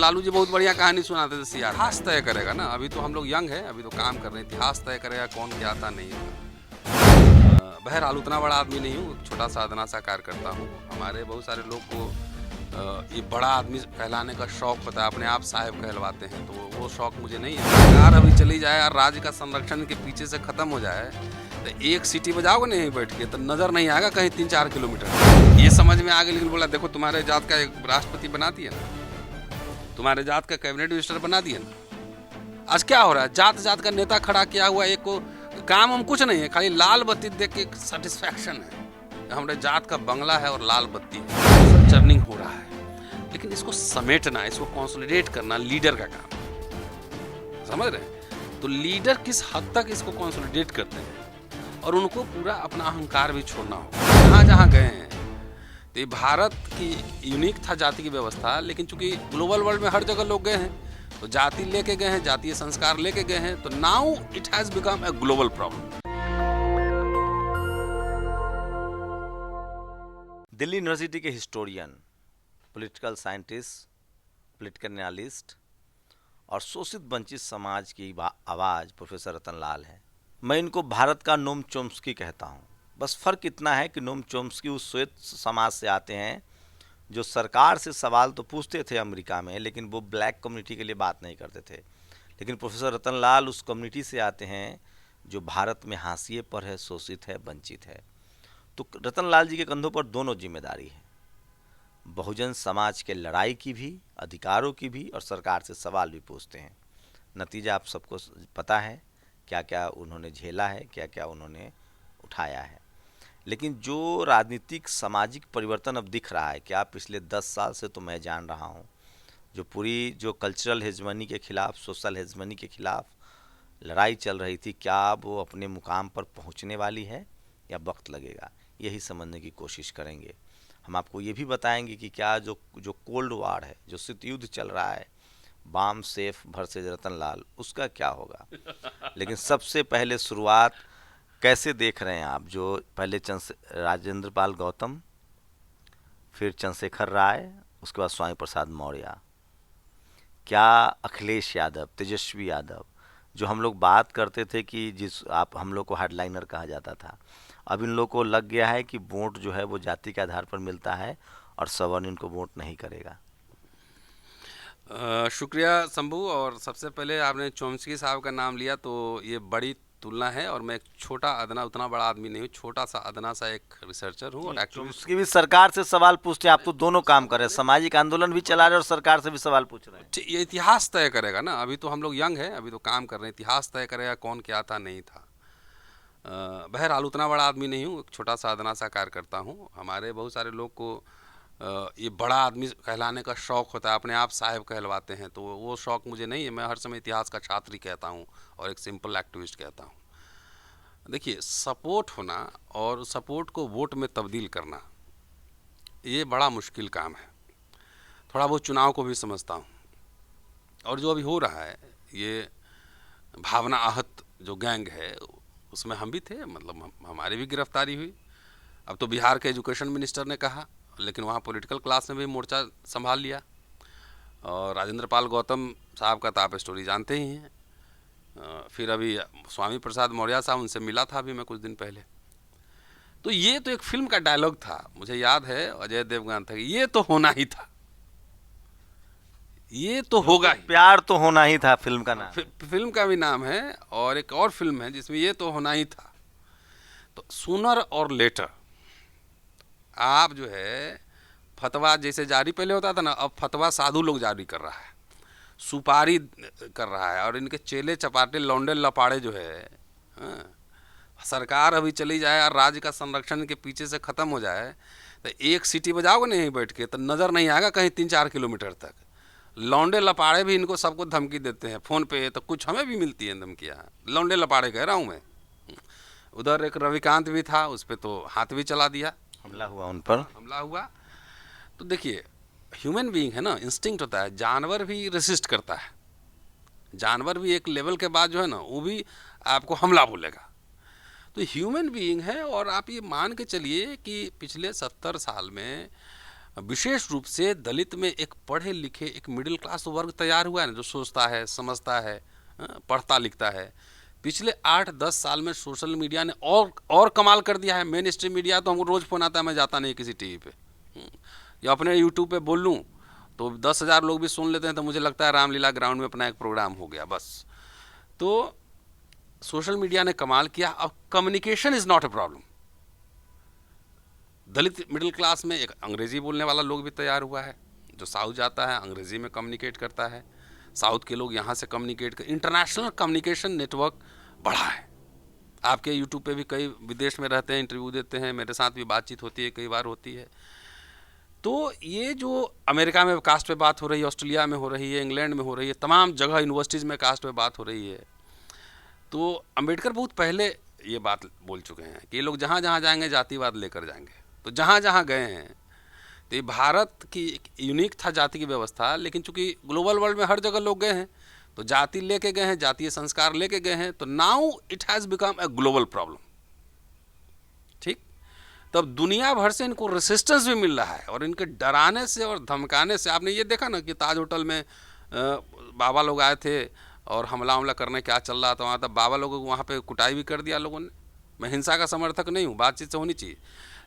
लालू जी बहुत बढ़िया कहानी सुनाते थे सियार। इतिहास तय करेगा ना, अभी तो हम लोग यंग हैं, अभी तो काम कर रहे हैं। इतिहास तय करेगा कौन क्या आता नहीं होगा। बहरहाल उतना बड़ा आदमी नहीं हूँ, छोटा सा अदना सा कार्यकर्ता हूँ। हमारे बहुत सारे लोग को ये बड़ा आदमी कहलाने का शौक होता है, अपने आप साहेब कहलवाते हैं, तो वो शौक मुझे नहीं है। सरकार अभी चली जाए और राज्य का संरक्षण के पीछे से खत्म हो जाए तो एक सीटी बजाओगे नहीं बैठ के तो नजर नहीं आएगा कहीं 3-4 किलोमीटर। ये समझ में आ गया, लेकिन बोला देखो तुम्हारे जात का एक राष्ट्रपति बना दिया ना, तुम्हारे जात का कैबिनेट मिनिस्टर बना दिया ना। आज क्या हो रहा है, जात जात का नेता खड़ा किया हुआ, एक को काम हम कुछ नहीं है, खाली लाल बत्ती देख के सेटिस्फैक्शन है। हमारे जात का बंगला है और लाल बत्ती है, चर्निंग हो रहा है। लेकिन इसको समेटना, इसको कंसोलिडेट करना लीडर का काम, समझ रहे हैं? तो लीडर किस हद तक इसको कंसोलिडेट करते हैं और उनको पूरा अपना अहंकार भी छोड़ना होगा। जहाँ जहाँ गए हैं तो भारत की यूनिक था जाति की व्यवस्था, लेकिन चूंकि ग्लोबल वर्ल्ड में हर जगह लोग गए हैं तो जाति लेके गए हैं, जातीय संस्कार लेके गए हैं, तो now it has become a global problem. Delhi university के historian, political scientist, political analyst और शोषित वंचित समाज की आवाज़ प्रोफेसर रतन लाल है। मैं इनको भारत का नोम चोम्स्की कहता हूँ। बस फ़र्क इतना है कि नोम चोम्स्की उस श्वेत समाज से आते हैं जो सरकार से सवाल तो पूछते थे अमेरिका में, लेकिन वो ब्लैक कम्युनिटी के लिए बात नहीं करते थे। लेकिन प्रोफेसर रतन लाल उस कम्युनिटी से आते हैं जो भारत में हाशिए पर है, शोषित है, वंचित है। तो रतन लाल जी के कंधों पर दोनों जिम्मेदारी है, बहुजन समाज के लड़ाई की भी, अधिकारों की भी, और सरकार से सवाल भी पूछते हैं। नतीजा आप सबको पता है, क्या क्या उन्होंने झेला है, क्या क्या उन्होंने उठाया है। लेकिन जो राजनीतिक सामाजिक परिवर्तन अब दिख रहा है, क्या पिछले 10 साल से तो मैं जान रहा हूँ, जो पूरी जो कल्चरल हेजमनी के खिलाफ, सोशल हेजमनी के खिलाफ लड़ाई चल रही थी, क्या वो अपने मुकाम पर पहुँचने वाली है या वक्त लगेगा, यही समझने की कोशिश करेंगे। हम आपको ये भी बताएंगे कि क्या जो कोल्ड वार है, जो शीत युद्ध चल रहा है, बाम सेफ वर्सेस रतन लाल, उसका क्या होगा। लेकिन सबसे पहले शुरुआत कैसे देख रहे हैं आप, जो पहले राजेंद्र पाल गौतम, फिर चंद्रशेखर राय, उसके बाद स्वामी प्रसाद मौर्य, क्या अखिलेश यादव, तेजस्वी यादव, जो हम लोग बात करते थे कि हम लोग को हेडलाइनर कहा जाता था, अब इन लोगों को लग गया है कि वोट जो है वो जाति के आधार पर मिलता है और सवर्ण इनको वोट नहीं करेगा। शुक्रिया शंभू। और सबसे पहले आपने चोम्स्की साहब का नाम लिया तो ये बड़ी तुलना है, और मैं एक छोटा अदना, उतना बड़ा आदमी नहीं हूँ, छोटा सा अदना सा एक रिसर्चर हूँ और एक्टिविस्ट। चोम्स्की भी सरकार से सवाल पूछते हैं, आप तो दोनों काम कर रहे हैं, सामाजिक आंदोलन भी चला रहे हैं और सरकार से भी सवाल पूछ रहे हैं। ये इतिहास तय करेगा ना, अभी तो हम लोग यंग हैं, अभी तो काम कर रहे हैं। इतिहास तय करेगा कौन क्या था नहीं था। बहरहाल उतना बड़ा आदमी नहीं हूँ, छोटा सा अदना सा कार्यकर्ता हूँ। हमारे बहुत सारे लोग को ये बड़ा आदमी कहलाने का शौक होता है, अपने आप साहेब कहलवाते हैं, तो वो शौक मुझे नहीं है। मैं हर समय इतिहास का छात्र ही कहता हूँ और एक सिंपल एक्टिविस्ट कहता हूँ। देखिए, सपोर्ट होना और सपोर्ट को वोट में तब्दील करना, ये बड़ा मुश्किल काम है। थोड़ा बहुत चुनाव को भी समझता हूँ, और जो अभी हो रहा है ये भावना आहत जो गैंग है, उसमें हम भी थे, मतलब हमारी भी गिरफ्तारी हुई। अब तो बिहार के एजुकेशन मिनिस्टर ने कहा, लेकिन वहाँ पॉलिटिकल क्लास ने भी मोर्चा संभाल लिया। और राजेंद्र पाल गौतम साहब का तो आप स्टोरी जानते ही हैं। फिर अभी स्वामी प्रसाद मौर्य साहब, उनसे मिला था अभी मैं कुछ दिन पहले। तो ये तो एक फिल्म का डायलॉग था, मुझे याद है, अजय देवगन था, ये तो होना ही था, ये तो होगा ही। प्यार तो होना ही था फिल्म का नाम, फिल्म का भी नाम है, और एक और फिल्म है जिसमें ये तो होना ही था। तो सूनर और लेटर आप जो है फतवा जैसे जारी पहले होता था ना, अब फतवा साधु लोग जारी कर रहा है, सुपारी कर रहा है, और इनके चेले चपाटे लौंडे लपाड़े जो है, हाँ, सरकार अभी चली जाए और राज्य का संरक्षण के पीछे से ख़त्म हो जाए तो एक सीटी बजाओगे नहीं बैठ के तो नज़र नहीं आएगा कहीं 3-4 किलोमीटर तक। लौंडे लपाड़े भी इनको सबको धमकी देते हैं फ़ोन पे, तो कुछ हमें भी मिलती है धमकियाँ। लौंडे लपाड़े कह रहा हूँ मैं। उधर एक रविकांत भी था, उस पर तो हाथ भी चला दिया, हमला हुआ, उन पर हमला हुआ। तो देखिए, ह्यूमन बीइंग है ना, इंस्टिंक्ट होता है, जानवर भी रेसिस्ट करता है। जानवर भी एक लेवल के बाद जो है ना, वो भी आपको हमला बोलेगा। तो ह्यूमन बीइंग है, और आप ये मान के चलिए कि पिछले 70 साल में विशेष रूप से दलित में एक पढ़े लिखे एक मिडिल क्लास वर्ग तैयार हुआ है ना, जो सोचता है, समझता है, पढ़ता लिखता है। पिछले 8-10 साल में सोशल मीडिया ने और कमाल कर दिया है। मेन स्ट्रीम मीडिया तो हमको रोज़ फोन आता है, मैं जाता नहीं किसी टीवी पे, या अपने यूट्यूब पे बोल लूँ तो 10,000 लोग भी सुन लेते हैं, तो मुझे लगता है रामलीला ग्राउंड में अपना एक प्रोग्राम हो गया बस। तो सोशल मीडिया ने कमाल किया। अब communication is not a problem. Dalit middle class में एक अंग्रेज़ी बोलने वाला लोग भी तैयार हुआ है, जो साउथ जाता है अंग्रेज़ी में कम्युनिकेट करता है। साउथ के लोग यहाँ से कम्युनिकेट कर, इंटरनेशनल कम्युनिकेशन नेटवर्क बढ़ा है। आपके यूट्यूब पे भी कई विदेश में रहते हैं, इंटरव्यू देते हैं, मेरे साथ भी बातचीत होती है, कई बार होती है। तो ये जो अमेरिका में कास्ट पे बात हो रही है, ऑस्ट्रेलिया में हो रही है, इंग्लैंड में हो रही है, तमाम जगह यूनिवर्सिटीज़ में कास्ट पे बात हो रही है। तो अंबेडकर बहुत पहले ये बात बोल चुके हैं कि ये लोग जहाँ जहाँ जाएंगे जातिवाद लेकर जाएंगे। तो जहाँ जहाँ गए हैं, तो ये भारत की एक यूनिक था जाति की व्यवस्था, लेकिन चूंकि ग्लोबल वर्ल्ड में हर जगह लोग गए हैं तो जाति लेके गए हैं, जातीय संस्कार लेके गए हैं, तो now it has become a global problem. ठीक, तब दुनिया भर से इनको रेसिस्टेंस भी मिल रहा है, और इनके डराने से और धमकाने से आपने ये देखा ना कि ताज होटल में बाबा लोग आए थे और हमला करने क्या चल रहा था वहाँ, तब बाबा लोगों को वहाँ पे कुटाई भी कर दिया लोगों ने। मैं हिंसा का समर्थक नहीं हूँ, बातचीत से होनी चाहिए,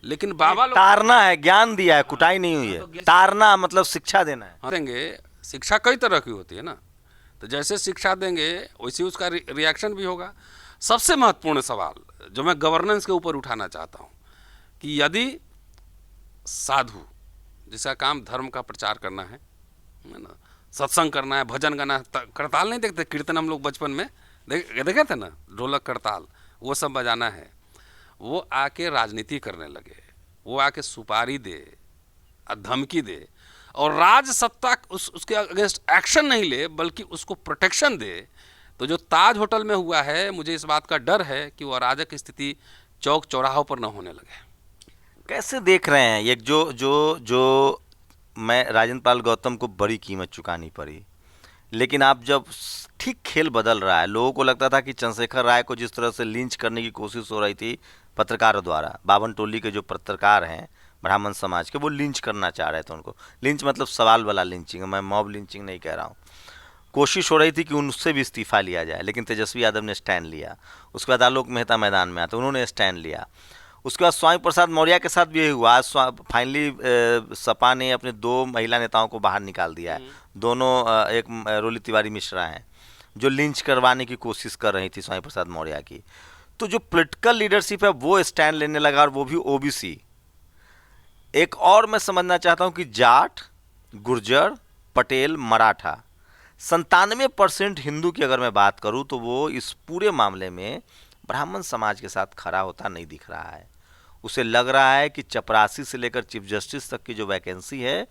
लेकिन बाबा लोग तारना है, ज्ञान दिया है, कुटाई नहीं हुई है। तारना मतलब शिक्षा देना है। देंगे, शिक्षा कई तरह की होती है ना, तो जैसे शिक्षा देंगे वैसे उसका रिएक्शन भी होगा। सबसे महत्वपूर्ण सवाल जो मैं गवर्नेंस के ऊपर उठाना चाहता हूँ कि यदि साधु जिसका काम धर्म का प्रचार करना है ना, सत्संग करना है, भजन गाना है, करताल नहीं देखते, कीर्तन हम लोग बचपन में देखे थे ना, ढोलक करताल वो सब बजाना है, वो आके राजनीति करने लगे, वो आके सुपारी दे, धमकी दे, और राज सत्ता उसके अगेंस्ट एक्शन नहीं ले बल्कि उसको प्रोटेक्शन दे, तो जो ताज होटल में हुआ है, मुझे इस बात का डर है कि वो अराजक स्थिति चौक चौराहों पर न होने लगे। कैसे देख रहे हैं ये जो जो जो मैं राजेंद्र पाल गौतम को बड़ी कीमत चुकानी पड़ी, लेकिन आप जब ठीक खेल बदल रहा है, लोगों को लगता था कि चंद्रशेखर राय को जिस तरह से लिंच करने की कोशिश हो रही थी पत्रकारों द्वारा, बावन टोली के जो पत्रकार हैं ब्राह्मण समाज के, वो लिंच करना चाह रहे थे उनको। लिंच मतलब सवाल वाला लिंचिंग, मैं मॉब लिंचिंग नहीं कह रहा हूँ। कोशिश हो रही थी कि उनसे भी इस्तीफा लिया जाए, लेकिन तेजस्वी यादव ने स्टैंड लिया। उसके बाद आलोक मेहता मैदान में आते, उन्होंने स्टैंड लिया। उसके बाद स्वामी प्रसाद मौर्य के साथ भी यही हुआ। आज फाइनली सपा ने अपने 2 महिला नेताओं को बाहर निकाल दिया है। दोनों एक रोली तिवारी मिश्रा हैं जो लिंच करवाने की कोशिश कर रही थी स्वामी प्रसाद मौर्य की। तो जो पॉलिटिकल लीडरशिप है वो स्टैंड लेने लगा, और वो भी ओबीसी। एक और मैं समझना चाहता हूँ कि जाट, गुर्जर, पटेल, मराठा 97% हिंदू की अगर मैं बात करूँ तो वो इस पूरे मामले में ब्राह्मण समाज के साथ खड़ा होता नहीं दिख रहा है। उसे लग रहा है कि चपरासी से लेकर चीफ जस्टिस तक की जो वैकेंसी है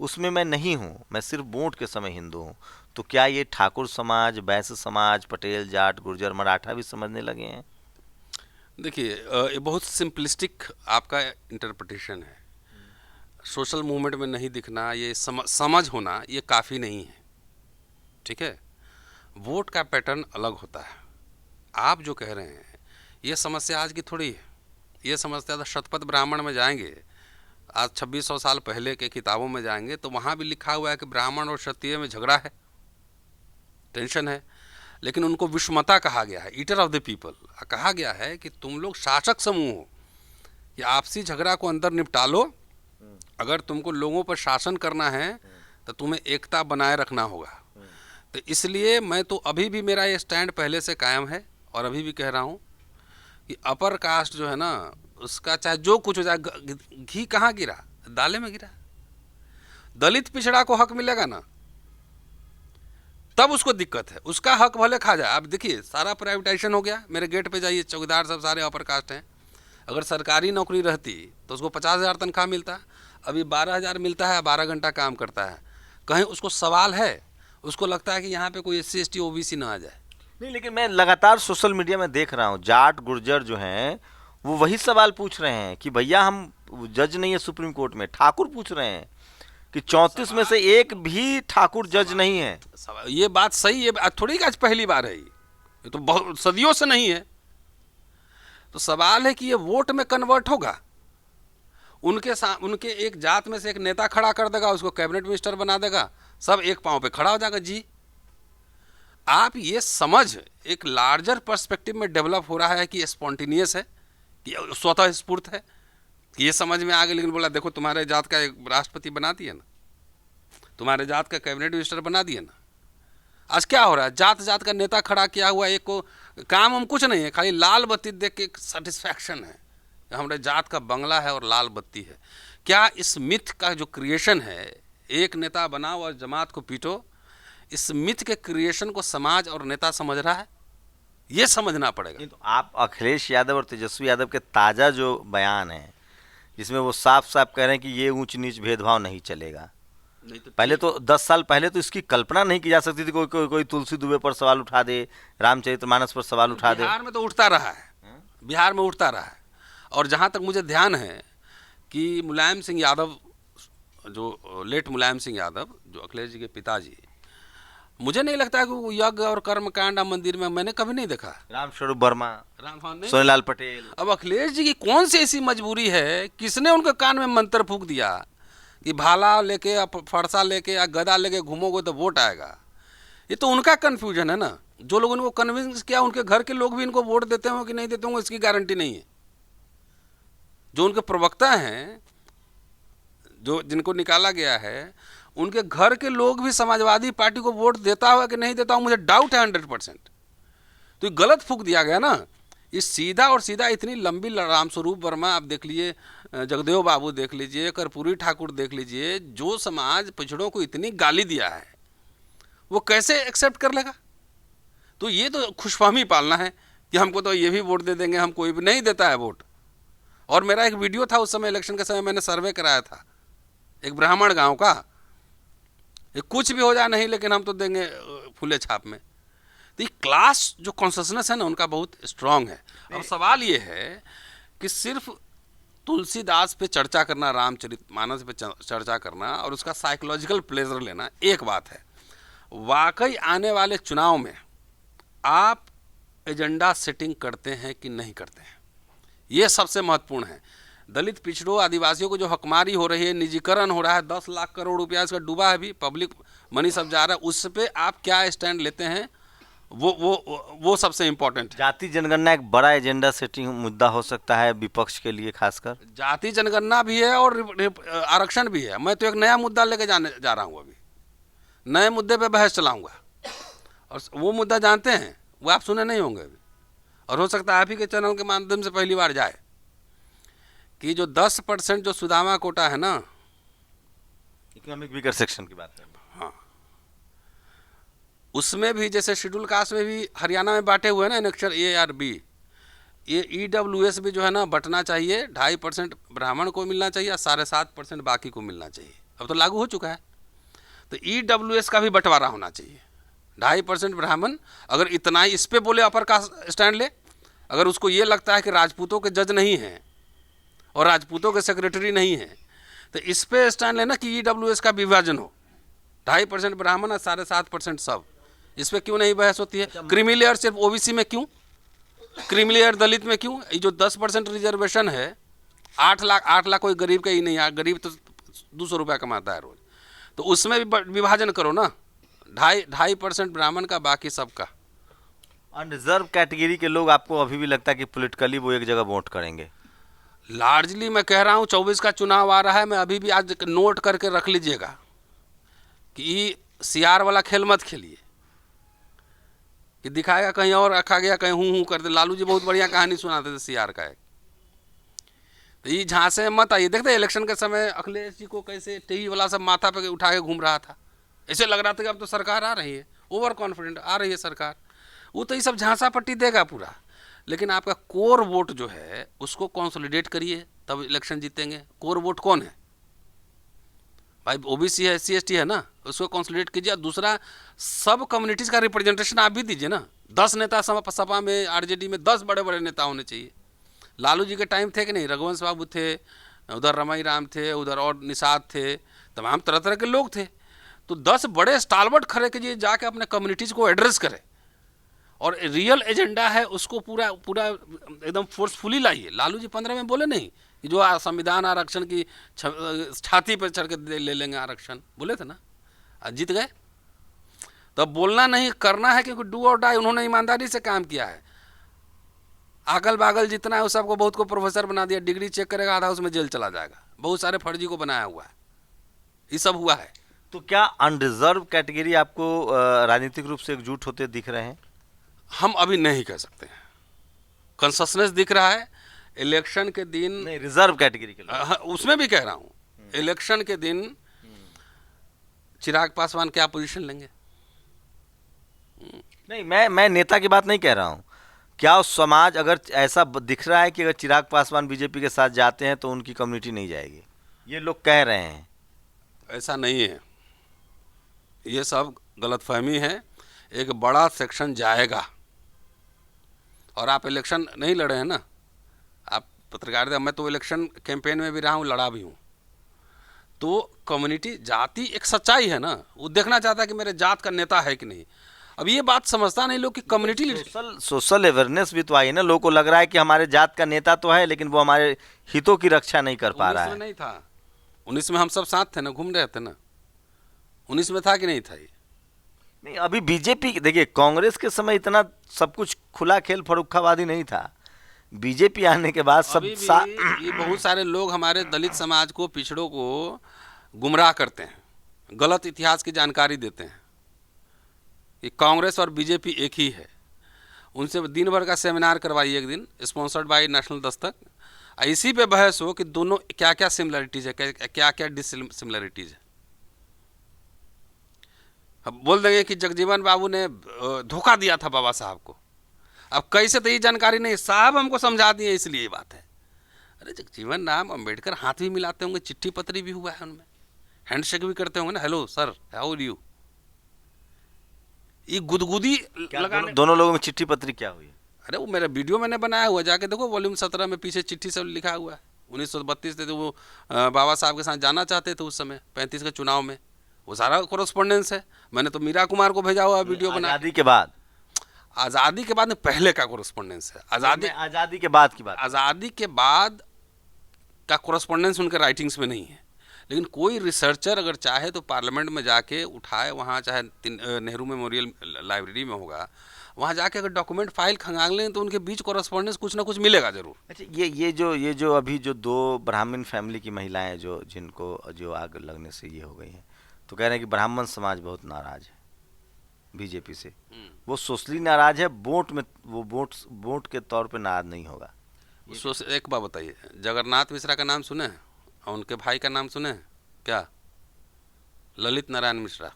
उसमें मैं नहीं हूँ, मैं सिर्फ वोट के समय हिंदू हूँ। तो क्या ये ठाकुर समाज, वैश्य समाज, पटेल, जाट, गुर्जर, मराठा भी समझने लगे हैं? देखिए, ये बहुत सिंपलिस्टिक आपका इंटरप्रिटेशन है। सोशल मूवमेंट में नहीं दिखना, ये समझ होना, ये काफ़ी नहीं है। ठीक है, वोट का पैटर्न अलग होता है। आप जो कह रहे हैं ये समस्या आज की थोड़ी है। ये समस्या तो शतपथ ब्राह्मण में जाएंगे, आज 2600 साल पहले के किताबों में जाएंगे तो वहाँ भी लिखा हुआ है कि ब्राह्मण और क्षत्रिय में झगड़ा है, टेंशन है, लेकिन उनको विषमता कहा गया है, ईटर ऑफ द पीपल कहा गया है कि तुम लोग शासक समूह हो, कि आपसी झगड़ा को अंदर निपटा लो। अगर तुमको लोगों पर शासन करना है तो तुम्हें एकता बनाए रखना होगा। तो इसलिए मैं तो अभी भी मेरा ये स्टैंड पहले से कायम है, और अभी भी कह रहा हूँ कि अपर कास्ट जो है ना, उसका चाहे जो कुछ हो जाए, घी कहाँ गिरा, दाले में गिरा। दलित पिछड़ा को हक मिलेगा ना, तब उसको दिक्कत है, उसका हक भले खा जाए। आप देखिए सारा प्राइवेटाइजेशन हो गया, मेरे गेट पे जाइए, चौकीदार सब सारे अपर कास्ट हैं। अगर सरकारी नौकरी रहती तो उसको 50,000 तनख्वाह मिलता, अभी 12,000 मिलता है, 12 घंटा काम करता है। कहीं उसको सवाल है, उसको लगता है कि यहाँ पे कोई SC ST OBC ना आ जाए। नहीं, लेकिन मैं लगातार सोशल मीडिया में देख रहा हूँ जाट गुर्जर जो हैं वो वही सवाल पूछ रहे हैं कि भैया हम जज नहीं है सुप्रीम कोर्ट में। ठाकुर पूछ रहे हैं कि 34 में से एक भी ठाकुर जज नहीं है। ये बात सही है, थोड़ी आज पहली बार है, ये तो बहुत सदियों से नहीं है। तो सवाल है कि ये वोट में कन्वर्ट होगा। उनके एक जात में से एक नेता खड़ा कर देगा, उसको कैबिनेट मिनिस्टर बना देगा, सब एक पांव पे खड़ा हो जाएगा। जी, आप ये समझ एक लार्जर पर्सपेक्टिव में डेवलप हो रहा है कि स्पॉन्टेनियस है, कि स्वतः स्फूर्त है, ये समझ में आ गया। लेकिन बोला देखो तुम्हारे जात का एक राष्ट्रपति बना दिया ना, तुम्हारे जात का कैबिनेट मिनिस्टर बना दिया ना। आज क्या हो रहा है, जात जात का नेता खड़ा किया हुआ, एक को काम हम कुछ नहीं है, खाली लाल बत्ती देख के एक सेटिस्फैक्शन है, हमारे जात का बंगला है और लाल बत्ती है। क्या इस मिथ का जो क्रिएशन है, एक नेता बनाओ और जमात को पीटो, इस मिथ के क्रिएशन को समाज और नेता समझ रहा है? ये समझना पड़ेगा। तो आप अखिलेश यादव और तेजस्वी यादव के ताज़ा जो बयान है, जिसमें वो साफ साफ कह रहे हैं कि ये ऊंच नीच भेदभाव नहीं चलेगा। नहीं तो पहले तो 10 साल पहले तो इसकी कल्पना नहीं की जा सकती थी, कोई तुलसी दुबे पर सवाल उठा दे, रामचरितमानस पर सवाल उठा दे। बिहार में तो उठता रहा है, बिहार में उठता रहा है। और जहाँ तक मुझे ध्यान है कि मुलायम सिंह यादव, जो लेट मुलायम सिंह यादव, जो अखिलेश जी के पिताजी, मुझे नहीं लगता कि वो यज्ञ और कर्मकांड मंदिर में मैंने कभी नहीं देखा। रामस्वरूप वर्मा, राम सोनीलाल पटेल। अब अखिलेश जी की कौन सी ऐसी मजबूरी है, किसने उनके कान में मंत्र फूंक दिया कि भाला लेके या फरसा लेके या गदा लेके घूमोगे तो वोट आएगा? ये तो उनका कन्फ्यूजन है ना। जो लोग इनको कन्विंस किया, उनके घर के लोग भी इनको वोट देते हों कि नहीं देते होंगे इसकी गारंटी नहीं है। जो उनके प्रवक्ता हैं, जो जिनको निकाला गया है, उनके घर के लोग भी समाजवादी पार्टी को वोट देता हुआ कि नहीं देता हुआ मुझे डाउट है 100%। तो ये गलत फूंक दिया गया ना। ये सीधा और सीधा इतनी लंबी रामस्वरूप वर्मा आप देख लीजिए, जगदेव बाबू देख लीजिए, कर्पूरी ठाकुर देख लीजिए, जो समाज पिछड़ों को इतनी गाली दिया है वो कैसे एक्सेप्ट कर लेगा? तो ये तो खुशफहमी पालना है कि हमको तो ये भी वोट दे देंगे, हम कोई भी नहीं देता है वोट। और मेरा एक वीडियो था उस समय, इलेक्शन के समय मैंने सर्वे कराया था एक ब्राह्मण गांव का, ये कुछ भी हो जाए नहीं लेकिन हम तो देंगे फूले छाप में। तो ये क्लास जो कॉन्शसनेस है ना उनका बहुत स्ट्रांग है। अब सवाल ये है कि सिर्फ तुलसीदास पे चर्चा करना, रामचरितमानस पे चर्चा करना और उसका साइकोलॉजिकल प्लेजर लेना एक बात है। वाकई आने वाले चुनाव में आप एजेंडा सेटिंग करते हैं कि नहीं करते हैं, ये सबसे महत्वपूर्ण है। दलित पिछड़ों आदिवासियों को जो हकमारी हो रही है, निजीकरण हो रहा है, 10 लाख करोड़ रुपया इसका डूबा है, भी पब्लिक मनी सब जा रहा है, उस पर आप क्या स्टैंड लेते हैं, वो सबसे इम्पोर्टेंट है। जाति जनगणना एक बड़ा एजेंडा सेटिंग मुद्दा हो सकता है विपक्ष के लिए, खासकर जाति जनगणना भी है और आरक्षण भी है। मैं तो एक नया मुद्दा लेके जा रहा हूँ, अभी नए मुद्दे पे बहस चलाऊंगा। और वो मुद्दा जानते हैं, वो आप सुने नहीं होंगे अभी, और हो सकता है आप ही के चैनल के माध्यम से पहली बार जाए, कि जो 10% जो सुदामा कोटा है ना, इकोनॉमिक वीकर सेक्शन की बात है, हाँ, उसमें भी जैसे शेड्यूल कास्ट में भी हरियाणा में बांटे हुए हैं ना एनेक्चर ए और बी, ये EWS भी जो है ना बंटना चाहिए। 2.5% ब्राह्मण को मिलना चाहिए और 7.5% बाकी को मिलना चाहिए। अब तो लागू हो चुका है, तो EWS का भी बंटवारा होना चाहिए। 2.5% ब्राह्मण, अगर इतना ही इस पर बोले अपर का स्टैंड ले, अगर उसको ये लगता है कि राजपूतों के जज नहीं हैं और राजपूतों के सेक्रेटरी नहीं हैं, तो इस पे स्टैंड लेना कि EWS का विभाजन हो, 2.5% ब्राह्मण और 7.5% सब। इस पर क्यों नहीं बहस होती है? क्रीमी लेयर सिर्फ OBC में क्यों, क्रीमी लेयर दलित में क्यों? ये जो 10% रिजर्वेशन है, 8 लाख कोई गरीब का ही नहीं है, गरीब तो 200 रुपया कमाता है रोज, तो उसमें भी विभाजन करो ना, 2.5% ब्राह्मण का, बाकी सबका। अनरिजर्व कैटेगरी के लोग आपको अभी भी लगता है कि पॉलिटिकली वो एक जगह वोट करेंगे? लार्जली मैं कह रहा हूँ, 24 का चुनाव आ रहा है, मैं अभी भी आज नोट करके रख लीजिएगा कि CR वाला खेल मत खेलिए कि दिखाएगा कहीं और रखा गया, कहीं हूँ कर दे। लालू जी बहुत बढ़िया कहानी सुनाते थे CR का एक, तो ये झांसे मत आइए। देखते इलेक्शन के समय अखिलेश जी को कैसे टीवी वाला सब माथा पे उठा के घूम रहा था, ऐसे लग रहा था कि अब तो सरकार आ रही है, ओवर कॉन्फिडेंट आ रही है सरकार। वो तो ये सब झांसा पट्टी देगा पूरा, लेकिन आपका कोर वोट जो है उसको कंसोलिडेट करिए, तब इलेक्शन जीतेंगे। कोर वोट कौन है भाई? OBC है, SC ST है ना, उसको कंसोलिडेट कीजिए। दूसरा, सब कम्युनिटीज़ का रिप्रेजेंटेशन आप भी दीजिए ना। 10 नेता सपा में, RJD में 10 बड़े बड़े नेता होने चाहिए। लालू जी के टाइम थे कि नहीं, रघुवंश बाबू थे, उधर रमाई राम थे, उधर और निषाद थे, तमाम तरह तरह के लोग थे। तो 10 बड़े स्टालवर्ट खड़े कीजिए, जाके अपने कम्युनिटीज़ को एड्रेस करें और रियल एजेंडा है उसको पूरा एकदम फोर्सफुली लाइए। लालू जी 15 में बोले नहीं कि जो संविधान आरक्षण की छाती पर चढ़ के ले लेंगे आरक्षण, बोले थे ना, आज जीत गए। तो अब बोलना नहीं, करना है, क्योंकि डू और डाई उन्होंने ईमानदारी से काम किया है। अगल बागल जितना है उस सबको बहुत को प्रोफेसर बना दिया, डिग्री चेक करेगा आधा उसमें जेल चला जाएगा, बहुत सारे फर्जी को बनाया हुआ है, ये सब हुआ है। तो क्या अनरिजर्व कैटेगरी आपको राजनीतिक रूप से एकजुट होते दिख रहे हैं? हम अभी नहीं कह सकते हैं, कंसंसनेस दिख रहा है। इलेक्शन के दिन नहीं, रिजर्व कैटेगरी के लोग। उसमें भी कह रहा हूँ, इलेक्शन के दिन चिराग पासवान क्या पोजीशन लेंगे? नहीं, मैं नेता की बात नहीं कह रहा हूँ। क्या उस समाज अगर ऐसा दिख रहा है कि अगर चिराग पासवान बीजेपी के साथ जाते हैं तो उनकी कम्युनिटी नहीं जाएगी, ये लोग कह रहे हैं। ऐसा नहीं है, ये सब गलतफहमी है। एक बड़ा सेक्शन जाएगा, और आप इलेक्शन नहीं लड़े हैं ना, आप पत्रकारिता, मैं तो इलेक्शन कैंपेन में भी रहा हूँ, लड़ा भी हूँ। तो कम्युनिटी, जाति एक सच्चाई है ना, वो देखना चाहता है कि मेरे जात का नेता है कि नहीं। अब ये बात समझता नहीं लोग कि कम्युनिटी सोशल अवेयरनेस भी तो आई है ना। लोगों को लग रहा है कि हमारे जात का नेता तो है, लेकिन वो हमारे हितों की रक्षा नहीं कर पा रहा है। 19 में नहीं था, 19 में हम सब साथ थे ना, घूम रहे थे ना, 19 में था कि नहीं था ये? नहीं, अभी बीजेपी, देखिए कांग्रेस के समय इतना सब कुछ खुला खेल फरुखाबादी नहीं था। बीजेपी आने के बाद सब ये बहुत सारे लोग हमारे दलित समाज को, पिछड़ों को गुमराह करते हैं, गलत इतिहास की जानकारी देते हैं। ये कांग्रेस और बीजेपी एक ही है। उनसे दिन भर का सेमिनार करवाइए एक दिन, स्पॉन्सर्ड बाय नेशनल दस्तक, इसी पे बहस हो कि दोनों क्या क्या सिमिलरिटीज है, क्या क्या डिससिमिलरिटीज है। अब बोल देंगे कि जगजीवन बाबू ने धोखा दिया था बाबा साहब को। अब कैसे, तो ये जानकारी नहीं, साहब हमको समझा दिए, इसलिए ये बात है। अरे जगजीवन राम अम्बेडकर हाथ भी मिलाते होंगे, चिट्ठी पत्री भी हुआ है उनमें, हैंडशेक भी करते होंगे ना, hello sir, how are you. ये गुदगुदी लगाने, दोनों लोगों में चिट्ठी पत्री क्या हुई? अरे वो मेरा वीडियो मैंने बनाया हुआ, जाके देखो वॉल्यूम 17 में पीछे चिट्ठी सब लिखा हुआ है। 1932 थे तो वो बाबा साहब के साथ जाना चाहते थे उस समय 35 के चुनाव में, वो सारा कोरस्पोंडेंस है। मैंने तो मीरा कुमार को भेजा हुआ वीडियो बना। आज़ादी के बाद, आज़ादी के बाद में पहले का कोरस्पोंडेंस है, आज़ादी के बाद की बात। आज़ादी के बाद का कोरस्पोंडेंस उनके राइटिंग्स में नहीं है। लेकिन कोई रिसर्चर अगर चाहे तो पार्लियामेंट में जाके उठाए, वहाँ चाहे नेहरू मेमोरियल लाइब्रेरी में होगा, वहाँ जाके अगर डॉक्यूमेंट फाइल खंगाल लें तो उनके बीच कोरस्पोंडेंस कुछ ना कुछ मिलेगा जरूर। अच्छा, ये जो अभी जो 2 ब्राह्मण फैमिली की महिलाएं जो आग लगने से ये हो गई हैं, तो कह रहे हैं कि ब्राह्मण समाज बहुत नाराज है बीजेपी से। वो सोशली नाराज है, वो वोट के तौर पे नाराज नहीं होगा। एक बात बताइए, जगन्नाथ मिश्रा का नाम सुने हैं और उनके भाई का नाम सुने हैं क्या? ललित नारायण मिश्रा,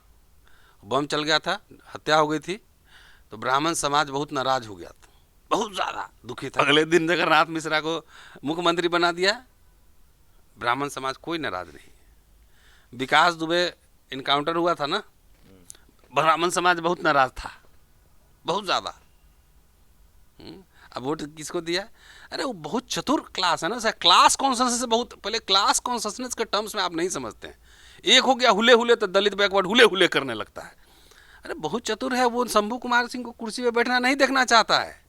बम चल गया था, हत्या हो गई थी, तो ब्राह्मण समाज बहुत नाराज हो गया था, बहुत ज़्यादा दुखी था। अगले दिन जगन्नाथ मिश्रा को मुख्यमंत्री बना दिया, ब्राह्मण समाज कोई नाराज नहीं। विकास दुबे इनकाउंटर हुआ था ना, ब्राह्मण समाज बहुत नाराज था, बहुत ज़्यादा। अब वोट किसको दिया? अरे वो बहुत चतुर क्लास है ना सर, क्लास कॉन्शसनेस से बहुत पहले, क्लास कॉन्शसनेस के टर्म्स में आप नहीं समझते हैं। एक हो गया हुले हुले, तो दलित बैकवर्ड हुले हुले करने लगता है। अरे बहुत चतुर है वो, शंभू कुमार सिंह को कुर्सी पे बैठना नहीं देखना चाहता है।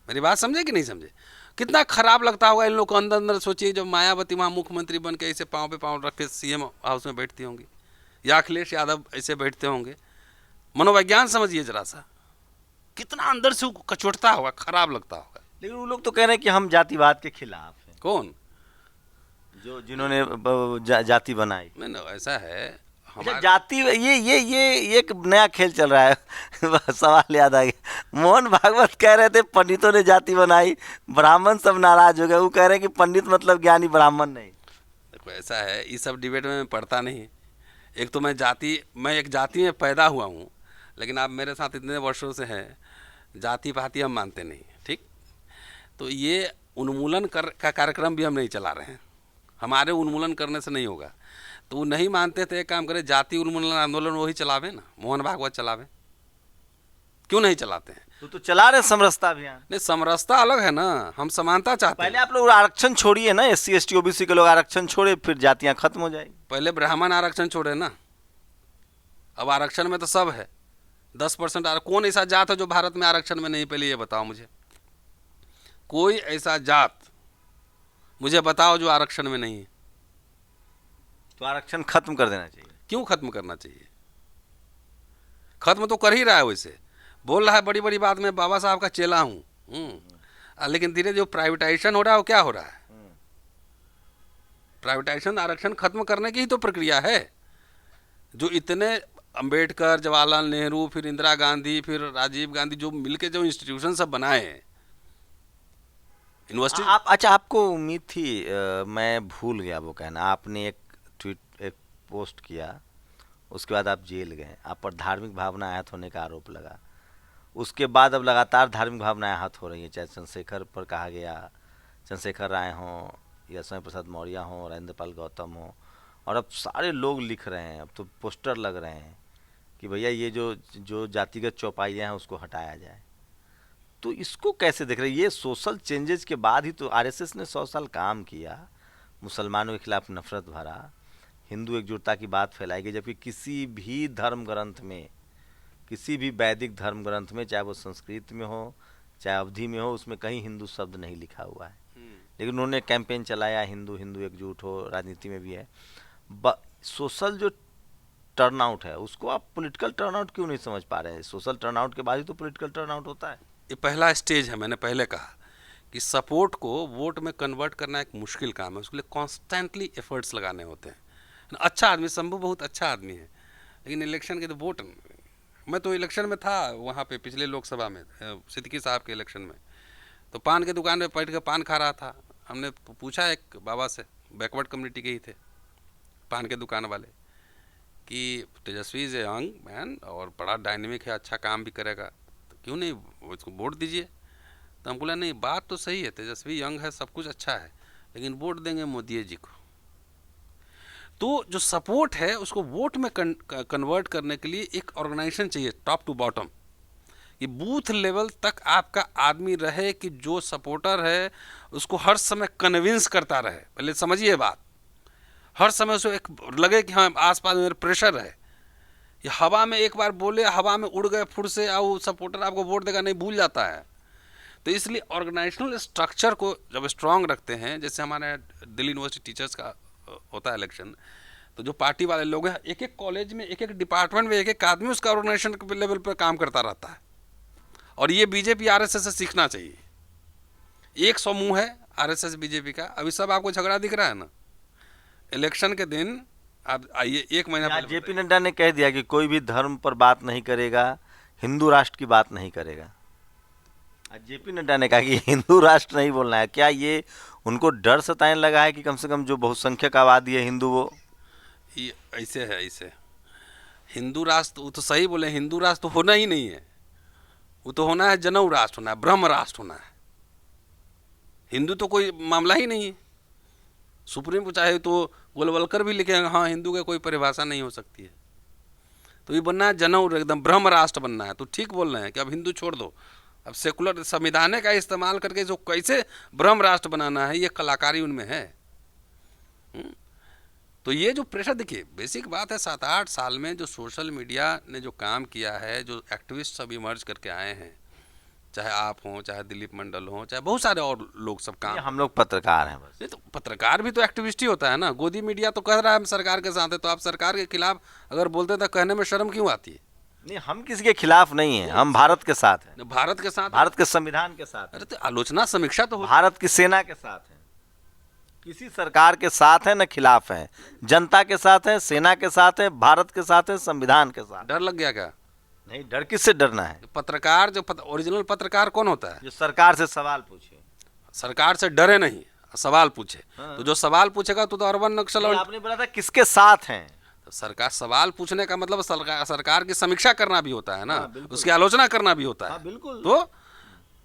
मेरी बात समझे कि नहीं समझे? कितना खराब लगता होगा इन लोग को अंदर अंदर। सोचिए जब मायावती वहाँ मुख्यमंत्री बन के ऐसे पाँव पे पाँव रख के सीएम हाउस में बैठती होंगी, या अखिलेश यादव ऐसे बैठते होंगे, मनोविज्ञान समझिए जरा सा, कितना अंदर से कचोटता होगा, खराब लगता होगा। लेकिन वो लोग तो कह रहे हैं कि हम जातिवाद के खिलाफ हैं। कौन? जिन्होंने जाति बनाई। नहीं ना, ऐसा है जाति, ये एक नया खेल चल रहा है। सवाल याद आ गया, मोहन भागवत कह रहे थे पंडितों ने जाति बनाई, ब्राह्मण सब नाराज हो गए। वो कह रहे हैं कि पंडित मतलब ज्ञानी, ब्राह्मण नहीं। देखो ऐसा है, ये सब डिबेट में मैं पढ़ता नहीं। एक तो मैं एक जाति में पैदा हुआ हूँ, लेकिन आप मेरे साथ इतने वर्षों से हैं, जाति पाति हम मानते नहीं, ठीक। तो ये उन्मूलन का कार्यक्रम भी हम नहीं चला रहे हैं, हमारे उन्मूलन करने से नहीं होगा। तो वो नहीं मानते थे, एक काम करें, जाति उन्मूलन आंदोलन वही चलावे ना, मोहन भागवत चलावे, क्यों नहीं चलाते हैं? तो चला रहे समरसता अभियान। नहीं, समरसता अलग है ना, हम समानता चाहते हैं। पहले आप लोग आरक्षण छोड़िए ना, SC ST OBC के लोग आरक्षण छोड़े, फिर जातियां खत्म हो जाएगी। पहले ब्राह्मण आरक्षण छोड़े ना, अब आरक्षण में तो सब है। 10% कौन ऐसा जात है जो भारत में आरक्षण में नहीं? पहले ये बताओ मुझे, कोई ऐसा जात मुझे बताओ जो आरक्षण में नहीं है। तो आरक्षण खत्म कर देना चाहिए। क्यों खत्म करना चाहिए? खत्म तो कर ही रहा है, वैसे बोल रहा है बड़ी बड़ी बात, मैं बाबा साहब का चेला हूँ। लेकिन धीरे जो प्राइवेटाइजेशन हो रहा है वो क्या हो रहा है? प्राइवेटाइजेशन आरक्षण खत्म करने की ही तो प्रक्रिया है। जो इतने अंबेडकर, जवाहरलाल नेहरू, फिर इंदिरा गांधी, फिर राजीव गांधी, जो मिलके जो इंस्टीट्यूशन सब बनाए हैं, यूनिवर्सिटी। आप अच्छा, आपको उम्मीद थी, मैं भूल गया वो कहना, आपने एक ट्वीट, एक पोस्ट किया, उसके बाद आप जेल गए, आप पर धार्मिक भावना आहत होने का आरोप लगा। उसके बाद अब लगातार धार्मिक भावनाएं आहत हो रही हैं, चाहे चंद्रशेखर पर कहा गया, चंद्रशेखर राय हों या समय प्रसाद मौर्य हों, राजेंद्र पाल गौतम हों, और अब सारे लोग लिख रहे हैं, अब तो पोस्टर लग रहे हैं कि भैया ये जो जातिगत चौपाइयाँ हैं उसको हटाया जाए। तो इसको कैसे देख रहे हैं? ये सोशल चेंजेस के बाद ही तो आरएसएस ने 100 साल काम किया, मुसलमानों के खिलाफ नफरत भरा, हिंदू एकजुटता की बात फैलाई गई, जबकि किसी भी धर्म ग्रंथ में, किसी भी वैदिक धर्म ग्रंथ में, चाहे वो संस्कृत में हो चाहे अवधि में हो, उसमें कहीं हिंदू शब्द नहीं लिखा हुआ है। लेकिन उन्होंने कैंपेन चलाया, हिंदू हिंदू एकजुट हो, राजनीति में भी है। सोशल जो टर्नआउट है उसको आप पॉलिटिकल टर्नआउट क्यों नहीं समझ पा रहे हैं? सोशल टर्नआउट के बाद ही तो पॉलिटिकल टर्नआउट होता है। ये पहला स्टेज है। मैंने पहले कहा कि सपोर्ट को वोट में कन्वर्ट करना एक मुश्किल काम है, उसके लिए कॉन्स्टेंटली एफर्ट्स लगाने होते हैं। अच्छा आदमी, शंभू बहुत अच्छा आदमी है, लेकिन इलेक्शन के तो वोट, मैं तो इलेक्शन में था वहाँ पे पिछले लोकसभा में, सिद्दीकी साहब के इलेक्शन में, तो पान के दुकान में बैठ कर पान खा रहा था। हमने पूछा एक बाबा से, बैकवर्ड कम्युनिटी के ही थे पान के दुकान वाले, कि तेजस्वी इज ए यंग मैन और बड़ा डायनेमिक है, अच्छा काम भी करेगा, तो क्यों नहीं उसको वोट दीजिए। तो हम बोला नहीं, बात तो सही है, तेजस्वी यंग है, सब कुछ अच्छा है, लेकिन वोट देंगे मोदी जी को। तो जो सपोर्ट है उसको वोट में कन्वर्ट करने के लिए एक ऑर्गेनाइजेशन चाहिए, टॉप टू बॉटम, कि बूथ लेवल तक आपका आदमी रहे, कि जो सपोर्टर है उसको हर समय कन्विंस करता रहे। पहले समझिए बात, हर समय उसे एक लगे कि हाँ आसपास मेरे प्रेशर है। ये हवा में एक बार बोले, हवा में उड़ गए फुट से, और सपोर्टर आपको वोट देगा नहीं, भूल जाता है। तो इसलिए ऑर्गेनाइजेशनल स्ट्रक्चर को जब स्ट्रांग रखते हैं, जैसे हमारे दिल्ली यूनिवर्सिटी टीचर्स का होता है इलेक्शन, तो जो पार्टी वाले लोग हैं, एक एक कॉलेज में, एक एक डिपार्टमेंट में एक एक आदमी उसका ऑर्गेनाइजेशन के लेवल पर काम करता रहता है। और ये बीजेपी आरएसएस से सीखना चाहिए। एक समूह है आरएसएस बीजेपी का, अभी सब आपको झगड़ा दिख रहा है ना। इलेक्शन के दिन आप आइए, एक महीना पहले जेपी नड्डा ने कह दिया कि कोई भी धर्म पर बात नहीं करेगा, हिंदू राष्ट्र की बात नहीं करेगा। आज जेपी नड्डा ने कहा कि हिंदू राष्ट्र नहीं बोलना है। क्या ये उनको डर सताने लगा है कि कम से कम जो बहुसंख्यक आबादी है हिंदू, वो ये ऐसे है, ऐसे हिंदू राष्ट्र, वो तो सही बोले, हिंदू राष्ट्र तो होना ही नहीं है, वो तो होना है जनेऊ राष्ट्र होना है, ब्रह्म राष्ट्र होना है। हिंदू तो कोई मामला ही नहीं है। सुप्रीम को चाहे तो गोलवलकर भी लिखेंगे, हाँ हिंदू का कोई परिभाषा नहीं हो सकती है। तो ये बनना है जनेऊ, एकदम ब्रह्म राष्ट्र बनना है। तो ठीक बोल रहे हैं कि अब हिंदू छोड़ दो, अब सेकुलर संविधान का इस्तेमाल करके जो कैसे ब्रह्म राष्ट्र बनाना है, ये कलाकारी उनमें है। तो ये जो प्रेशर, देखिए बेसिक बात है, 7-8 साल में जो सोशल मीडिया ने जो काम किया है, जो एक्टिविस्ट सब इमर्ज करके आए हैं, चाहे आप हों, चाहे दिलीप मंडल हों, चाहे बहुत सारे और लोग सब काम, हम लोग पत्रकार हैं बस। नहीं तो पत्रकार भी तो एक्टिविस्ट ही होता है ना। गोदी मीडिया तो कह रहा है हम सरकार के साथ है, तो आप सरकार के खिलाफ अगर बोलते तो कहने में शर्म क्यों आती है? नहीं, हम किसी के खिलाफ नहीं हैं, हम भारत के साथ हैं, भारत के साथ, भारत के संविधान के साथ। अरे तो आलोचना समीक्षा तो भारत की सेना के साथ है, किसी सरकार के साथ है न खिलाफ है, जनता के साथ है, सेना के साथ है, भारत के साथ है, संविधान के साथ। डर लग गया क्या? नहीं, डर किससे डरना है? पत्रकार जो ओरिजिनल पत्रकार कौन होता है? जो सरकार से सवाल पूछे, सरकार से डरे नहीं, सवाल पूछे। हाँ। तो जो सवाल पूछेगा तो अर्बन नक्सल, आपने बोला था किसके साथ हैं। तो सरकार, सवाल पूछने का मतलब सरकार की समीक्षा करना भी होता है ना, हाँ, उसकी आलोचना करना भी होता है। हाँ, बिल्कुल।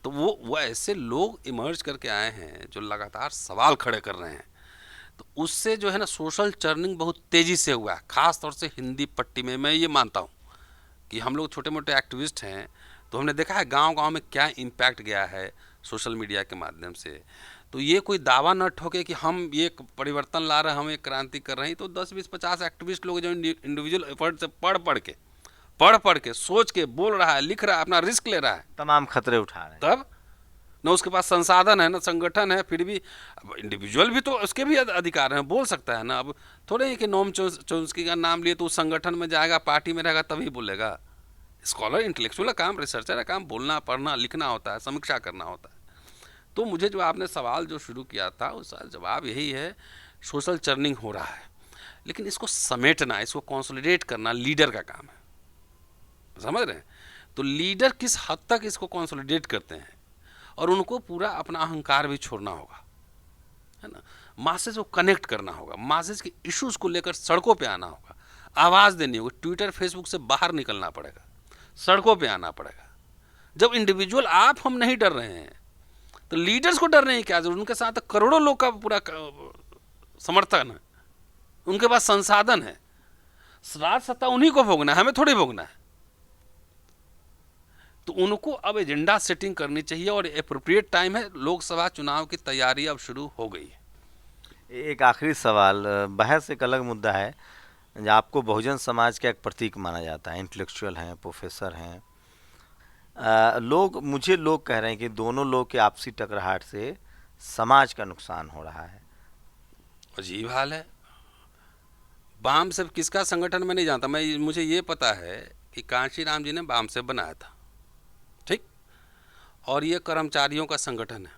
तो वो ऐसे लोग इमर्ज करके आए हैं जो लगातार सवाल खड़े कर रहे हैं। तो उससे जो है ना सोशल चर्निंग बहुत तेज़ी से हुआ है, ख़ास तौर से हिंदी पट्टी में। मैं ये मानता हूँ कि हम लोग छोटे मोटे एक्टिविस्ट हैं, तो हमने देखा है गांव-गांव में क्या इम्पैक्ट गया है सोशल मीडिया के माध्यम से। तो ये कोई दावा न ठोके कि हम ये परिवर्तन ला रहे हैं, हम एक क्रांति कर रहे हैं। तो 10, 20, 50 एक्टिविस्ट लोग जो इंडिविजुअल एफर्ट से पढ़ पढ़ के सोच के बोल रहा है, लिख रहा है, अपना रिस्क ले रहा है, तमाम खतरे उठा रहे हैं। तब न उसके पास संसाधन है, न संगठन है, फिर भी इंडिविजुअल भी तो उसके भी अधिकार हैं, बोल सकता है ना। अब थोड़े ही कि नोम चोम्स्की का नाम लिए तो उस संगठन में जाएगा, पार्टी में रहेगा तभी बोलेगा। स्कॉलर इंटेलेक्चुअल का काम, रिसर्चर का काम बोलना, पढ़ना, लिखना होता है, समीक्षा करना होता है। तो मुझे जो आपने सवाल जो शुरू किया था उसका जवाब यही है, सोशल चर्निंग हो रहा है, लेकिन इसको समेटना, इसको कंसोलिडेट करना लीडर का काम है, समझ रहे हैं। तो लीडर किस हद तक इसको कंसोलिडेट करते हैं, और उनको पूरा अपना अहंकार भी छोड़ना होगा, है ना। मासेज को कनेक्ट करना होगा, मासेज के इश्यूज को लेकर सड़कों पे आना होगा, आवाज़ देनी होगी, ट्विटर फेसबुक से बाहर निकलना पड़ेगा, सड़कों पे आना पड़ेगा। जब इंडिविजुअल आप हम नहीं डर रहे हैं तो लीडर्स को डरने की क्या जरूरत। उनके साथ करोड़ों लोग का पूरा समर्थन है, उनके पास संसाधन है, राज सत्ता उन्हीं को भोगना है, हमें थोड़ी भोगना है। तो उनको अब एजेंडा सेटिंग करनी चाहिए, और एप्रोप्रिएट टाइम है, लोकसभा चुनाव की तैयारी अब शुरू हो गई है। एक आखिरी सवाल, बहस एक अलग मुद्दा है। आपको बहुजन समाज का एक प्रतीक माना जाता है, इंटेलेक्चुअल हैं, प्रोफेसर हैं। लोग कह रहे हैं कि दोनों लोग के आपसी टकराहट से समाज का नुकसान हो रहा है। अजीब हाल है। बाम से किसका संगठन में नहीं जानता मैं, मुझे ये पता है कि कांशीराम जी ने बाम से बनाया था, ठीक, और ये कर्मचारियों का संगठन है,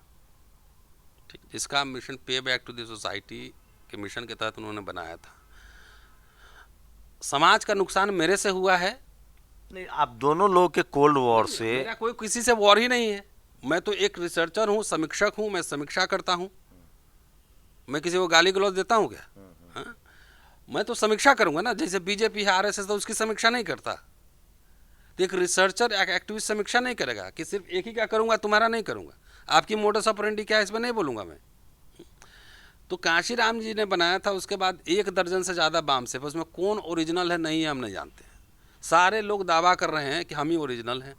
ठीक, जिसका मिशन पे बैक टू द सोसाइटी के मिशन के तहत उन्होंने बनाया था। समाज का नुकसान मेरे से हुआ है नहीं, आप दोनों लोग के कोल्ड वॉर से। मेरा कोई किसी से वॉर ही नहीं है। मैं तो एक रिसर्चर हूँ, समीक्षक हूँ, मैं समीक्षा करता हूँ। मैं किसी को गाली गलौज देता हूँ क्या? हाँ? मैं तो समीक्षा करूँगा ना, जैसे बीजेपी है, आरएसएस, तो उसकी समीक्षा नहीं करता। तो एक रिसर्चर, एक एक्टिविस्ट समीक्षा नहीं करेगा कि सिर्फ एक ही का करूँगा, तुम्हारा नहीं करूँगा, आपकी मोडस ऑपरेंडी क्या है इस पर नहीं बोलूँगा मैं। तो कांशीराम जी ने बनाया था, उसके बाद 1 दर्जन से ज़्यादा बाम से, उसमें कौन ओरिजिनल है नहीं है हम नहीं जानते। सारे लोग दावा कर रहे हैं कि हम ही ओरिजिनल हैं।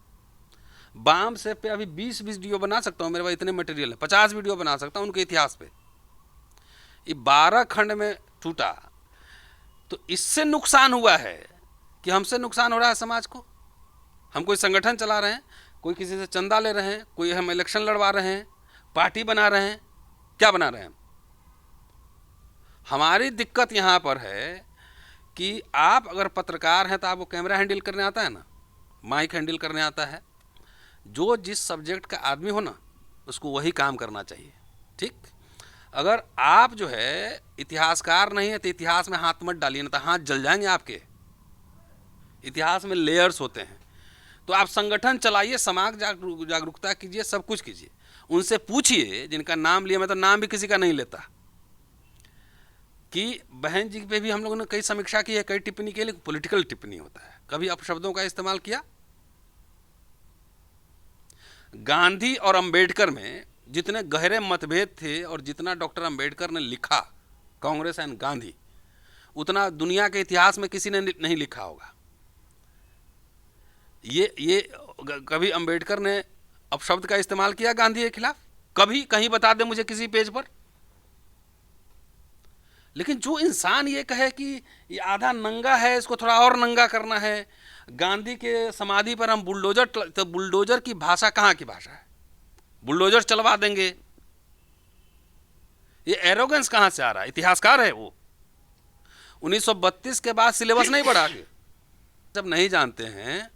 बाम से पे अभी 20 वीडियो बना सकता हूँ, मेरे पास इतने मटेरियल है, 50 वीडियो बना सकता हूँ उनके इतिहास पे। ये 12 खंड में टूटा, तो इससे नुकसान हुआ है कि हमसे नुकसान हो रहा है समाज को। हम कोई संगठन चला रहे हैं, कोई किसी से चंदा ले रहे हैं, कोई हम इलेक्शन लड़वा रहे हैं, पार्टी बना रहे हैं, क्या बना रहे हैं। हमारी दिक्कत यहाँ पर है कि आप अगर पत्रकार हैं तो आपको कैमरा हैंडल करने आता है ना, माइक हैंडल करने आता है। जो जिस सब्जेक्ट का आदमी हो ना, उसको वही काम करना चाहिए, ठीक। अगर आप जो है इतिहासकार नहीं है तो इतिहास में हाथ मत डालिए, ना तो हाथ जल जाएंगे आपके। इतिहास में लेयर्स होते हैं। तो आप संगठन चलाइए, समाज जागरूकता कीजिए, सब कुछ कीजिए। उनसे पूछिए जिनका नाम लिया, मैं तो नाम भी किसी का नहीं लेता, कि बहन जी पे भी हम लोगों ने कई समीक्षा की है, कई टिप्पणी की है, लेकिन पॉलिटिकल टिप्पणी होता है। कभी अपशब्दों का इस्तेमाल किया? गांधी और अंबेडकर में जितने गहरे मतभेद थे और जितना डॉक्टर अंबेडकर ने लिखा, कांग्रेस एंड गांधी, उतना दुनिया के इतिहास में किसी ने नहीं लिखा होगा। ये कभी अंबेडकर ने अपशब्द का इस्तेमाल किया गांधी के खिलाफ? कभी कहीं बता दे मुझे किसी पेज पर। लेकिन जो इंसान ये कहे कि ये आधा नंगा है, इसको थोड़ा और नंगा करना है, गांधी के समाधि पर हम बुलडोजर, तो बुलडोजर की भाषा कहाँ की भाषा है? बुलडोजर चलवा देंगे, ये एरोगेंस कहाँ से आ रहा है? इतिहासकार है वो। 1932 के बाद सिलेबस नहीं बढ़ा के, जब नहीं जानते हैं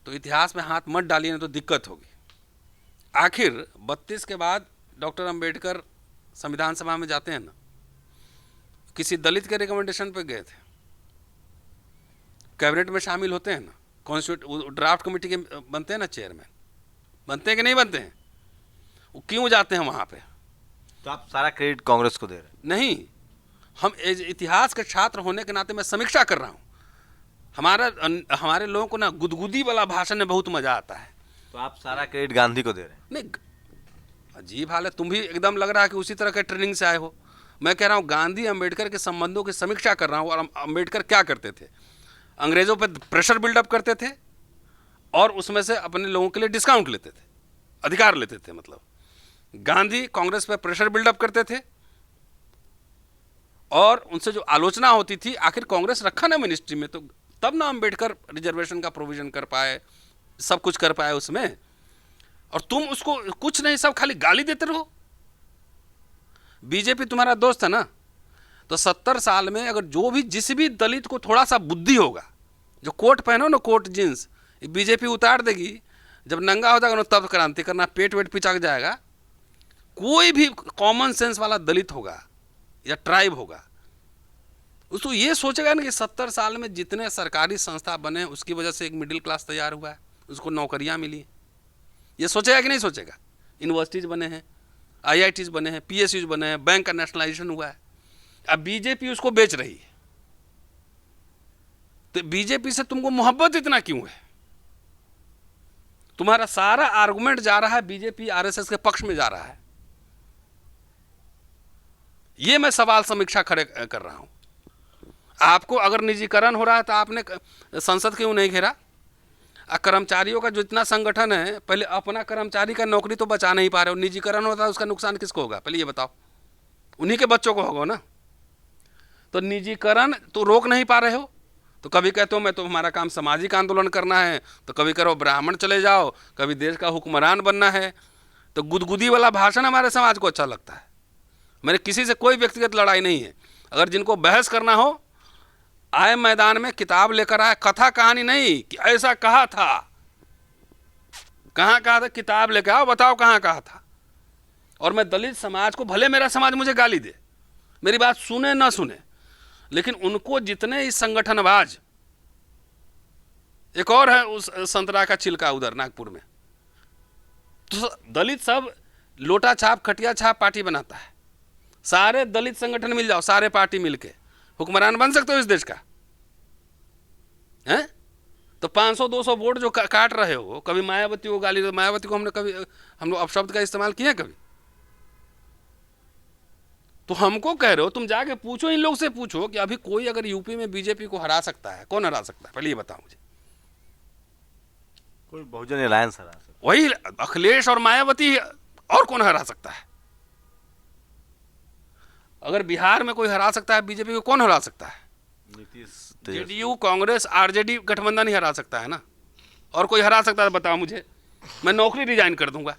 तो इतिहास में हाथ मत डालिए, नहीं तो दिक्कत होगी। आखिर 32 के बाद डॉक्टर अंबेडकर संविधान सभा में जाते हैं ना, किसी दलित के रिकमेंडेशन पे गए थे, कैबिनेट में शामिल होते हैं ना, कॉन्स्टिट्यूट ड्राफ्ट कमेटी के बनते हैं ना, चेयरमैन बनते हैं कि नहीं बनते हैं? वो क्यों जाते हैं वहाँ पे? तो आप सारा क्रेडिट कांग्रेस को दे रहे हैं? नहीं, हम इतिहास के छात्र होने के नाते मैं समीक्षा कर रहा हूँ। हमारे लोगों को ना गुदगुदी वाला भाषण में बहुत मजा आता है। तो आप सारा क्रेडिट गांधी को दे रहे हैं? नहीं, अजीब हाल है। तुम भी एकदम लग रहा है कि उसी तरह के ट्रेनिंग से आए हो। मैं कह रहा हूँ गांधी अंबेडकर के संबंधों की समीक्षा कर रहा हूँ। और अंबेडकर क्या करते थे? अंग्रेजों पे प्रेशर बिल्डअप करते थे और उसमें से अपने लोगों के लिए डिस्काउंट लेते थे, अधिकार लेते थे। मतलब गांधी कांग्रेस पे प्रेशर बिल्डअप करते थे और उनसे जो आलोचना होती थी, आखिर कांग्रेस रखा ना मिनिस्ट्री में, तो तब ना अंबेडकर रिजर्वेशन का प्रोविजन कर पाए, सब कुछ कर पाए उसमें। और तुम उसको कुछ नहीं, सब खाली गाली देते रहो। बीजेपी तुम्हारा दोस्त है ना, तो 70 साल में अगर जो भी जिस भी दलित को थोड़ा सा बुद्धि होगा, जो कोट पहनो ना, कोट जींस, बीजेपी उतार देगी। जब नंगा हो जाएगा ना तब क्रांति करना, पेट वेट पिचक जाएगा। कोई भी कॉमन सेंस वाला दलित होगा या ट्राइब होगा, उसको ये सोचेगा ना कि 70 साल में जितने सरकारी संस्था बने उसकी वजह से एक मिडिल क्लास तैयार हुआ है, उसको नौकरियां मिली। ये सोचेगा कि नहीं सोचेगा? यूनिवर्सिटीज बने हैं, आईआईटीज बने हैं, पीएसयूज बने हैं, बैंक का नेशनलाइजेशन हुआ है। अब बीजेपी उसको बेच रही है, तो बीजेपी से तुमको मोहब्बत इतना क्यों है? तुम्हारा सारा आर्गुमेंट जा रहा है बीजेपी आरएसएस के पक्ष में जा रहा है। ये मैं सवाल समीक्षा खड़े कर रहा हूं। आपको अगर निजीकरण हो रहा है तो आपने संसद क्यों नहीं घेरा? कर्मचारियों का जो इतना संगठन है, पहले अपना कर्मचारी का नौकरी तो बचा नहीं पा रहे हो, निजीकरण होता है उसका नुकसान किसको होगा? पहले ये बताओ। उन्हीं के बच्चों को होगा ना। तो निजीकरण तो रोक नहीं पा रहे हो, तो कभी कहते हो मैं तो हमारा काम सामाजिक आंदोलन करना है, तो कभी करो ब्राह्मण चले जाओ, कभी देश का हुक्मरान बनना है। तो गुदगुदी वाला भाषण हमारे समाज को अच्छा लगता है। मेरे किसी से कोई व्यक्तिगत लड़ाई नहीं है। अगर जिनको बहस करना हो आए मैदान में, किताब लेकर आए, कथा कहानी नहीं कि ऐसा कहा था, कहाँ कहा था, किताब लेकर आओ, बताओ कहाँ कहा था। और मैं दलित समाज को, भले मेरा समाज मुझे गाली दे, मेरी बात सुने ना सुने, लेकिन उनको जितने ही संगठनबाज, एक और है उस संतरा का छिलका उधर नागपुर में, तो दलित सब लोटा छाप खटिया छाप पार्टी बनाता है। सारे दलित संगठन मिल जाओ, सारे पार्टी मिलके हुक्मरान बन सकते हो इस देश का? हैं? तो 500-200 वोट जो काट रहे हो, कभी मायावती को गाली दो, मायावती को हमने कभी, हम लोग अपशब्द का इस्तेमाल किए कभी? तो हमको कह रहे हो, तुम जाके पूछो, इन लोग से पूछो कि अभी कोई अगर यूपी में बीजेपी को हरा सकता है, कौन हरा सकता है? पहले ये बताओ मुझे। कोई बहुजन अलायंस हरा सकता, वही अखिलेश और मायावती, और कौन हरा सकता है? अगर बिहार में कोई हरा सकता है बीजेपी को, कौन हरा सकता है? नीतीश, जेडीयू, कांग्रेस, आरजेडी गठबंधन ही हरा सकता है ना। और कोई हरा सकता है? बताओ मुझे, मैं नौकरी रिजाइन कर दूंगा।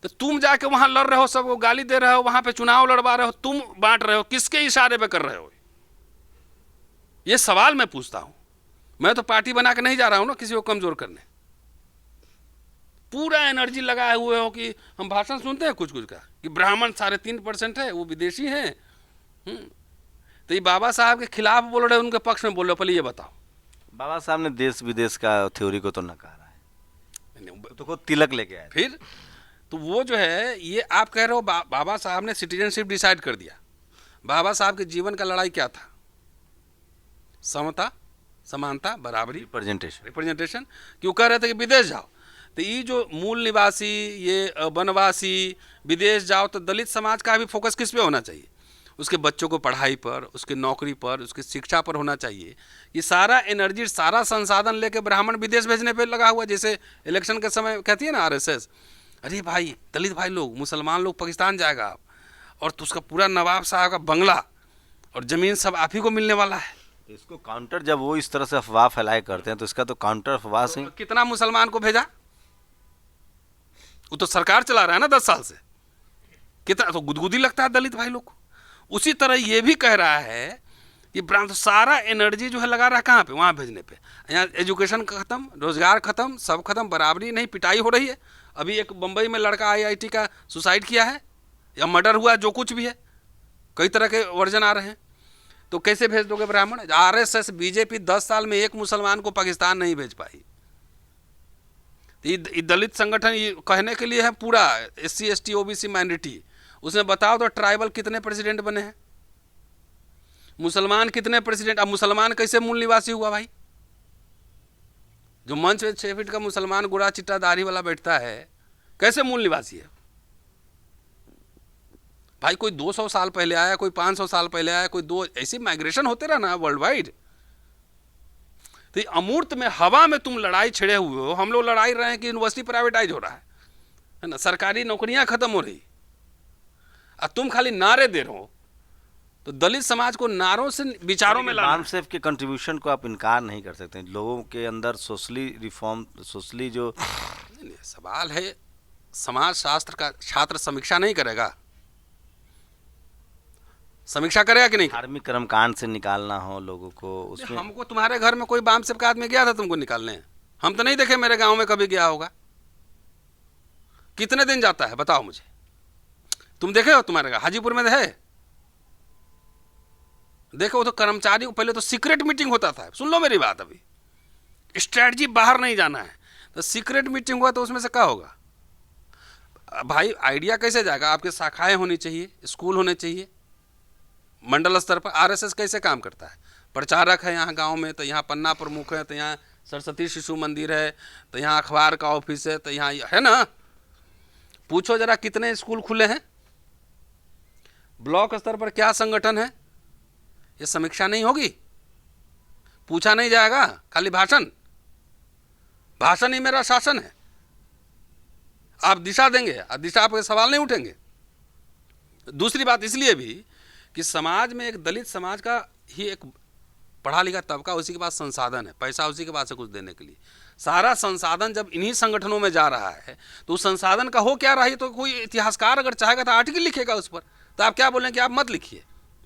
तो तुम जाके वहां लड़ रहे हो, सबको गाली दे रहे हो, वहां पे चुनाव लड़वा रहे हो, तुम बांट रहे हो, किसके इशारे पे कर रहे हो? ये सवाल मैं पूछता हूं। मैं तो पार्टी बना के नहीं जा रहा हूं ना किसी को कमजोर करने। पूरा एनर्जी लगाए हुए हो कि हम भाषण सुनते हैं कुछ कुछ का कि ब्राह्मण 3.5% है, वो विदेशी हैं। तो ये बाबा साहब के खिलाफ बोल रहे हो, उनके पक्ष में बोल रहे हो? पहले ये बताओ। बाबा साहब ने देश विदेश का थ्योरी को तो नकारा है, तो खुद तिलक लेके आए। फिर तो वो जो है, ये आप कह रहे हो बाबा साहब ने सिटीजनशिप डिसाइड कर दिया। बाबा साहब के जीवन का लड़ाई क्या था? समता, समानता, बराबरी, रिप्रेजेंटेशन। क्यों कह रहे थे कि विदेश जाओ? तो ये जो मूल निवासी, ये वनवासी, विदेश जाओ, तो दलित समाज का भी फोकस किस पे होना चाहिए? उसके बच्चों को पढ़ाई पर, उसके नौकरी पर, उसकी शिक्षा पर होना चाहिए। ये सारा एनर्जी, सारा संसाधन लेके ब्राह्मण विदेश भेजने पे लगा हुआ। जैसे इलेक्शन के समय कहती है ना आरएसएस, अरे भाई दलित भाई लोग, मुसलमान लोग पाकिस्तान जाएगा आप, और तो उसका पूरा नवाब साहब का बंगला और ज़मीन सब आप ही को मिलने वाला है। इसको काउंटर, जब वो इस तरह से अफवाह फैलाए करते हैं, तो इसका तो काउंटर अफवाह से तो कितना मुसलमान को भेजा? वो तो सरकार चला रहा है ना 10 साल से। कितना तो गुदगुदी लगता है दलित भाई लोग को। उसी तरह ये भी कह रहा है कि तो सारा एनर्जी जो है लगा रहा है कहाँ पे? वहाँ भेजने पे। यहाँ एजुकेशन खत्म, रोजगार खत्म, सब खत्म, बराबरी नहीं, पिटाई हो रही है। अभी एक बम्बई में लड़का आईआईटी का सुसाइड किया है या मर्डर हुआ, जो कुछ भी है, कई तरह के वर्जन आ रहे हैं। तो कैसे भेज दोगे ब्राह्मण? आरएसएस, बीजेपी 10 साल में एक मुसलमान को पाकिस्तान नहीं भेज पाई। ये दलित संगठन ये कहने के लिए है पूरा SC ST OBC माइनॉरिटी। उसमें बताओ तो ट्राइबल कितने प्रेसिडेंट बने हैं, मुसलमान कितने प्रेसिडेंट? अब मुसलमान कैसे मूल निवासी हुआ भाई? जो मंच में 6 फीट का मुसलमान गोरा चिट्टा दाढ़ी वाला बैठता है, कैसे मूल निवासी है भाई? कोई 200 साल पहले आया, कोई 500 साल पहले आया, कोई दो, ऐसी माइग्रेशन होते रहा ना वर्ल्ड वाइड। तो अमूर्त में, हवा में तुम लड़ाई छिड़े हुए हो। हम लोग लड़ाई रहे हैं कि यूनिवर्सिटी प्राइवेटाइज हो रहा है ना, सरकारी नौकरियां खत्म हो रही, और तुम खाली नारे दे रहे हो। तो दलित समाज को नारों से विचारों में लाना इमाम साहब के कंट्रीब्यूशन को आप इनकार नहीं कर सकते। लोगों के अंदर सोशली रिफॉर्म, सोशली जो नहीं, सवाल है, समाज शास्त्र का छात्र समीक्षा नहीं करेगा? समीक्षा करेगा कि नहीं? धार्मिक कर्मकांड से निकालना हो लोगों को, उसमें हमको तुम्हारे घर में कोई बाम से का आदमी गया था तुमको निकालने? हम तो नहीं देखे, मेरे गांव में कभी गया होगा। कितने दिन जाता है बताओ मुझे, तुम देखे हो? तुम्हारे गाँव हाजीपुर में है? देखो तो कर्मचारी को पहले तो सीक्रेट मीटिंग होता था। सुन लो मेरी बात, अभी स्ट्रैटेजी बाहर नहीं जाना है तो सीक्रेट मीटिंग हुआ तो उसमें से क्या होगा भाई? आइडिया कैसे जाएगा? आपके शाखाएं होनी चाहिए, स्कूल होने चाहिए, मंडल स्तर पर। आरएसएस कैसे काम करता है? प्रचारक है यहाँ गांव में, तो यहाँ पन्ना प्रमुख है, तो यहाँ सरस्वती शिशु मंदिर है, तो यहाँ अखबार का ऑफिस है, तो यहाँ है ना। पूछो जरा कितने स्कूल खुले हैं, ब्लॉक स्तर पर क्या संगठन है? ये समीक्षा नहीं होगी, पूछा नहीं जाएगा, खाली भाषण। भाषण ही मेरा शासन है। आप दिशा देंगे, दिशा आपके सवाल नहीं उठेंगे। दूसरी बात इसलिए भी कि समाज में एक दलित समाज का ही एक पढ़ा लिखा तबका, उसी के पास संसाधन है, पैसा उसी के पास है कुछ देने के लिए। सारा संसाधन जब इन्हीं संगठनों में जा रहा है तो उस संसाधन का हो क्या रहा है? तो कोई इतिहासकार अगर चाहेगा तो आर्टिकल लिखेगा उस पर। तो आप क्या बोलें कि आप मत लिखिए,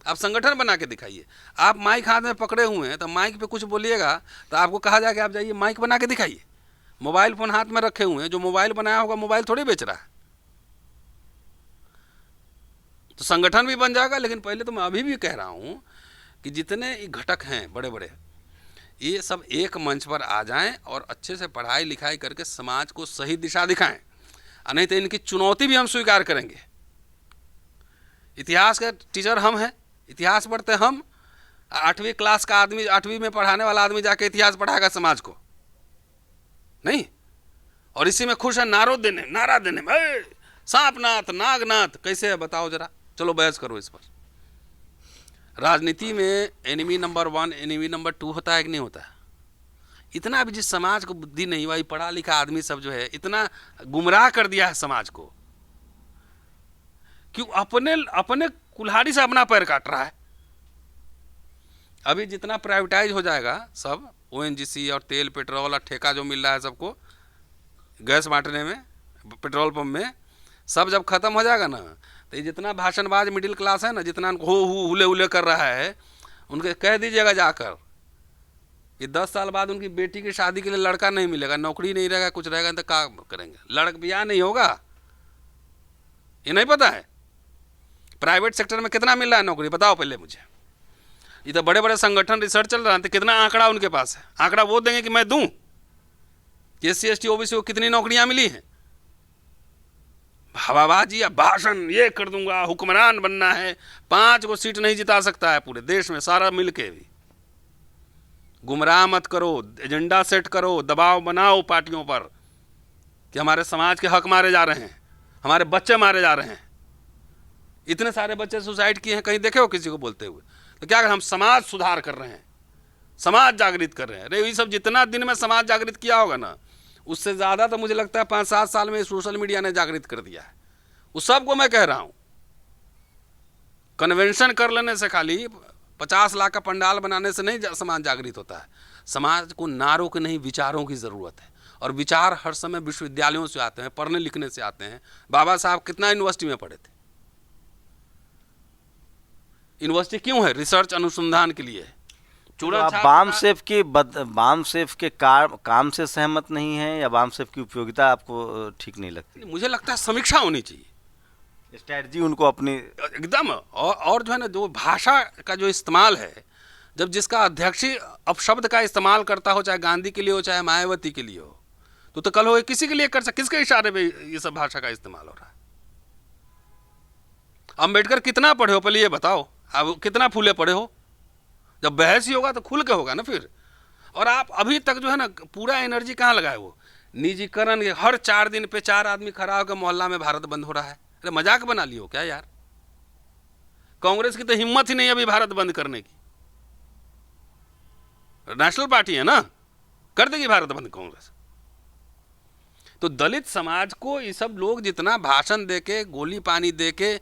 आप संगठन बना के दिखाइए। आप माइक हाथ में पकड़े हुए हैं तो माइक पे कुछ बोलिएगा तो आपको कहा जाए कि आप जाइए माइक बना के दिखाइए। मोबाइल फोन हाथ में रखे हुए हैं, जो मोबाइल बनाया होगा मोबाइल थोड़ी बेच रहा है। तो संगठन भी बन जाएगा। लेकिन पहले तो मैं अभी भी कह रहा हूं कि जितने घटक हैं बड़े बड़े, ये सब एक मंच पर आ जाएं और अच्छे से पढ़ाई लिखाई करके समाज को सही दिशा दिखाएं। नहीं तो इनकी चुनौती भी हम स्वीकार करेंगे। इतिहास के टीचर हम हैं, इतिहास पढ़ते हम। 8वीं क्लास का आदमी, 8वीं में पढ़ाने वाला आदमी जाके इतिहास पढ़ाएगा समाज को? नहीं। और इसी में खुश है नारा देने में, सांपनाथ नागनाथ कैसे है बताओ जरा, चलो बहस करो इस पर। राजनीति में एनिमी नंबर 1 एनिमी नंबर 2 होता है कि नहीं होता है? इतना भी जिस समाज को बुद्धि नहीं हुआ, पढ़ा लिखा आदमी सब जो है इतना गुमराह कर दिया है समाज को, क्यों अपने कुल्हाड़ी से अपना पैर काट रहा है। अभी जितना प्राइवेटाइज हो जाएगा सब, ओएनजीसी और तेल पेट्रोल और ठेका जो मिल रहा है सबको, गैस बांटने में, पेट्रोल पंप में, सब जब खत्म हो जाएगा ना, तो ये जितना भाषणबाज मिडिल क्लास है ना, जितना हुले हुले कर रहा है, उनके कह दीजिएगा जाकर कि 10 साल बाद उनकी बेटी की शादी के लिए लड़का नहीं मिलेगा, नौकरी नहीं रहेगा, कुछ रहेगा तो क्या करेंगे? लड़क ब्याह नहीं होगा। ये नहीं पता है प्राइवेट सेक्टर में कितना मिल रहा है नौकरी? बताओ पहले मुझे। ये तो बड़े बड़े संगठन रिसर्च चल रहा है, तो कितना आंकड़ा उनके पास है? आंकड़ा वो देंगे कि मैं दूं? SC ST OBC को कितनी नौकरियां मिली हैं? हवाबाजी या भाषण, ये कर दूंगा, हुक्मरान बनना है, 5 को सीट नहीं जिता सकता है पूरे देश में सारा मिलके भी। गुमराह मत करो, एजेंडा सेट करो, दबाव बनाओ पार्टियों पर कि हमारे समाज के हक मारे जा रहे हैं, हमारे बच्चे मारे जा रहे हैं। इतने सारे बच्चे सुसाइड किए हैं, कहीं देखे हो किसी को बोलते हुए? तो क्या हम समाज सुधार कर रहे हैं, समाज जागृत कर रहे हैं। अरे ये सब जितना दिन में समाज जागृत किया होगा ना, उससे ज़्यादा तो मुझे लगता है 5-7 साल में सोशल मीडिया ने जागृत कर दिया है। उस सबको मैं कह रहा हूँ, कन्वेंशन कर लेने से, खाली 50 लाख का पंडाल बनाने से नहीं समाज जागृत होता है। समाज को नारों के नहीं, विचारों की ज़रूरत है। और विचार हर समय विश्वविद्यालयों से आते हैं, पढ़ने लिखने से आते हैं। बाबा साहब कितना यूनिवर्सिटी में पढ़े थे? यूनिवर्सिटी क्यों है? रिसर्च अनुसंधान के लिए। आप बाम सेफ के काम से सहमत नहीं है, या बाम सेफ की उपयोगिता आपको ठीक नहीं लगती? मुझे लगता है समीक्षा होनी चाहिए, स्ट्रैटेजी उनको अपनी एकदम। और जो है ना, जो भाषा का जो इस्तेमाल है, जब जिसका अध्यक्ष ही अपशब्द का इस्तेमाल करता हो, चाहे गांधी के लिए हो चाहे मायावती के लिए हो, तो कल हो किसी के लिए कर सकते? किसके इशारे पे ये सब भाषा का इस्तेमाल हो रहा है? अम्बेडकर कितना पढ़े हो पहले ये बताओ? अब कितना फूले पढ़े हो? जब बहस ही होगा तो खुल के होगा ना फिर। और आप अभी तक जो है ना पूरा एनर्जी कहाँ लगाए हो? निजीकरण। हर 4 दिन पे 4 आदमी खड़ा होकर मोहल्ला में भारत बंद हो रहा है। अरे मजाक बना लियो क्या यार? कांग्रेस की तो हिम्मत ही नहीं अभी भारत बंद करने की। नेशनल पार्टी है ना, कर देगी भारत बंद कांग्रेस। तो दलित समाज को ये सब लोग जितना भाषण देके, गोली पानी देके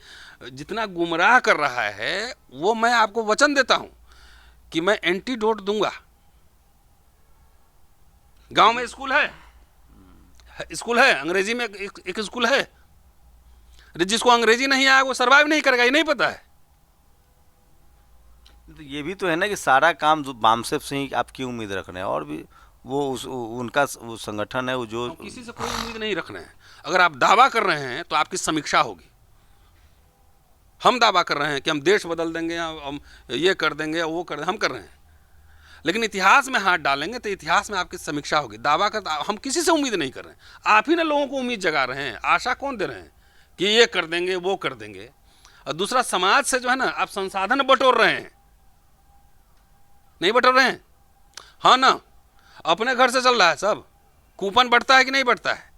जितना गुमराह कर रहा है, वो मैं आपको वचन देता हूं कि मैं एंटीडोट दूंगा। गांव में स्कूल है, अंग्रेजी में एक स्कूल है। जिसको अंग्रेजी नहीं आया वो सर्वाइव नहीं करेगा, ये नहीं पता है। तो ये भी तो है ना कि सारा काम जो बामसेफ से ही आप क्यों उम्मीद रख रहे हैं, और भी वो उनका वो संगठन है वो जो किसी से कोई उम्मीद नहीं रखना है। अगर आप दावा कर रहे हैं तो आपकी समीक्षा होगी। हम दावा कर रहे हैं कि हम देश बदल देंगे, हम ये कर देंगे, वो कर देंगे, हम कर रहे हैं, लेकिन इतिहास में हाथ डालेंगे तो इतिहास में आपकी समीक्षा होगी। दावा कर हम किसी से उम्मीद नहीं कर रहे हैं, आप ही ना लोगों को उम्मीद जगा रहे हैं। आशा कौन दे रहे हैं कि ये कर देंगे, वो कर देंगे। और दूसरा, समाज से जो है ना आप संसाधन बटोर रहे हैं, नहीं बटोर रहे हैं। हाँ ना, अपने घर से चल रहा है सब। कूपन बढ़ता है कि नहीं बढ़ता है?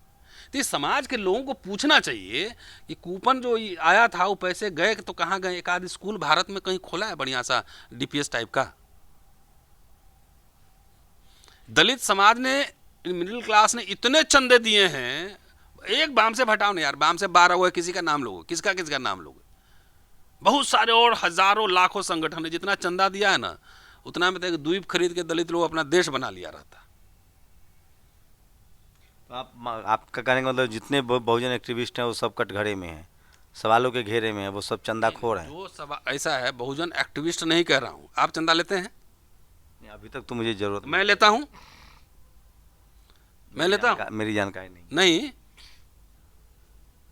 तो इस समाज के लोगों को पूछना चाहिए कि कूपन जो आया था वो पैसे गए तो कहाँ गए। एक आध स्कूल भारत में कहीं खोला है बढ़िया सा डीपीएस टाइप का? दलित समाज ने, मिडिल क्लास ने इतने चंदे दिए हैं। एक बाम से हटाओ ना यार, बाम से 12 हुए, किसी का नाम लोगे, किसका नाम लोगे? बहुत सारे और हजारों लाखों संगठन है, जितना चंदा दिया है ना उतना में तो एक द्वीप खरीद के दलित लोग अपना देश बना लिया रहता। तो आपका कहने का मतलब जितने बहुजन एक्टिविस्ट हैं वो सब कटघरे में हैं, सवालों के घेरे में है, वो सब चंदाखोर हैं। जो सवाल ऐसा है, बहुजन एक्टिविस्ट नहीं कह रहा हूँ। आप चंदा लेते हैं? अभी तक तो मुझे जरूरत मैं लेता हूँ, मैं लेता हूँ, मेरी जानकारी नहीं।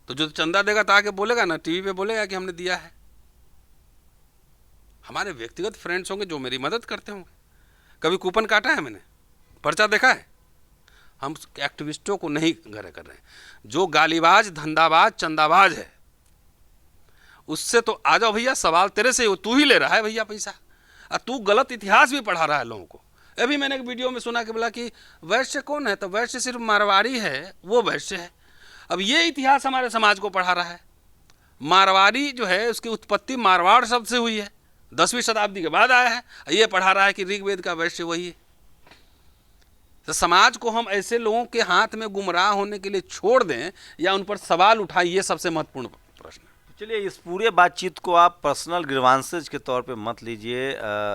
तो जो चंदा देगा तो आके बोलेगा ना, टीवी पे बोलेगा कि हमने दिया है। हमारे व्यक्तिगत फ्रेंड्स होंगे जो मेरी मदद करते होंगे। कभी कूपन काटा है मैंने, पर्चा देखा है? हम एक्टिविस्टों को नहीं घर कर रहे हैं। जो गालीबाज, धंधाबाज, चंदाबाज है उससे तो आ जाओ भैया, सवाल तेरे से, तू ही ले रहा है भैया पैसा, और तू गलत इतिहास भी पढ़ा रहा है लोगों को। अभी मैंने एक वीडियो में सुना कि बोला कि वैश्य कौन है, तो वैश्य सिर्फ मारवाड़ी है, वो वैश्य है। अब ये इतिहास हमारे समाज को पढ़ा रहा है। मारवाड़ी जो है उसकी उत्पत्ति मारवाड़ शब्द से हुई है, 10वीं शताब्दी के बाद आया है। ये पढ़ा रहा है कि ऋग्वेद का वैश्य वही है। तो समाज को हम ऐसे लोगों के हाथ में गुमराह होने के लिए छोड़ दें या उन पर सवाल उठाएं, ये सबसे महत्वपूर्ण प्रश्न है। चलिए, इस पूरे बातचीत को आप पर्सनल ग्रीवांसेज के तौर पे मत लीजिए।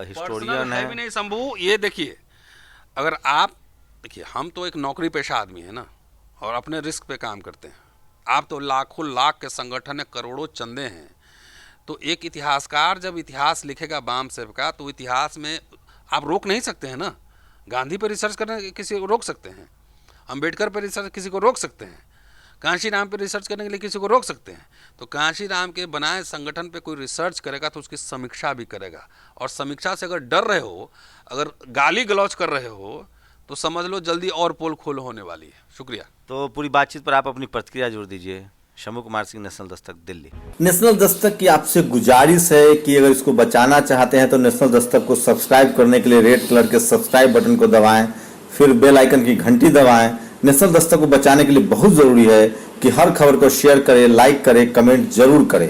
हिस्टोरियन है भी नहीं शंभू। ये देखिए, अगर आप देखिए, हम तो एक नौकरी पेशा आदमी है ना, और अपने रिस्क पे काम करते हैं। आप तो लाखों लाख के संगठन है, करोड़ों चंदे हैं। तो एक इतिहासकार जब इतिहास लिखेगा बाम सेव का, तो इतिहास में आप रोक नहीं सकते हैं ना। गांधी पर रिसर्च करने किसी को रोक सकते हैं, अंबेडकर पर रिसर्च किसी को रोक सकते हैं, कांशीराम पर रिसर्च करने के लिए किसी को रोक सकते हैं। तो कांशीराम के बनाए संगठन पे कोई रिसर्च करेगा तो उसकी समीक्षा भी करेगा, और समीक्षा से अगर डर रहे हो, अगर गाली गलौज कर रहे हो, तो समझ लो जल्दी और पोल खोल होने वाली है। शुक्रिया। तो पूरी बातचीत पर आप अपनी प्रतिक्रिया जोड़ दीजिए। शंभू कुमार सिंह, नेशनल दस्तक, दिल्ली। नेशनल दस्तक की आपसे गुजारिश है कि अगर इसको बचाना चाहते हैं तो नेशनल दस्तक को सब्सक्राइब करने के लिए रेड कलर के सब्सक्राइब बटन को दबाएं, फिर बेल आइकन की घंटी दबाएं। नेशनल दस्तक को बचाने के लिए बहुत जरूरी है कि हर खबर को शेयर करें, लाइक करें, कमेंट जरूर करें।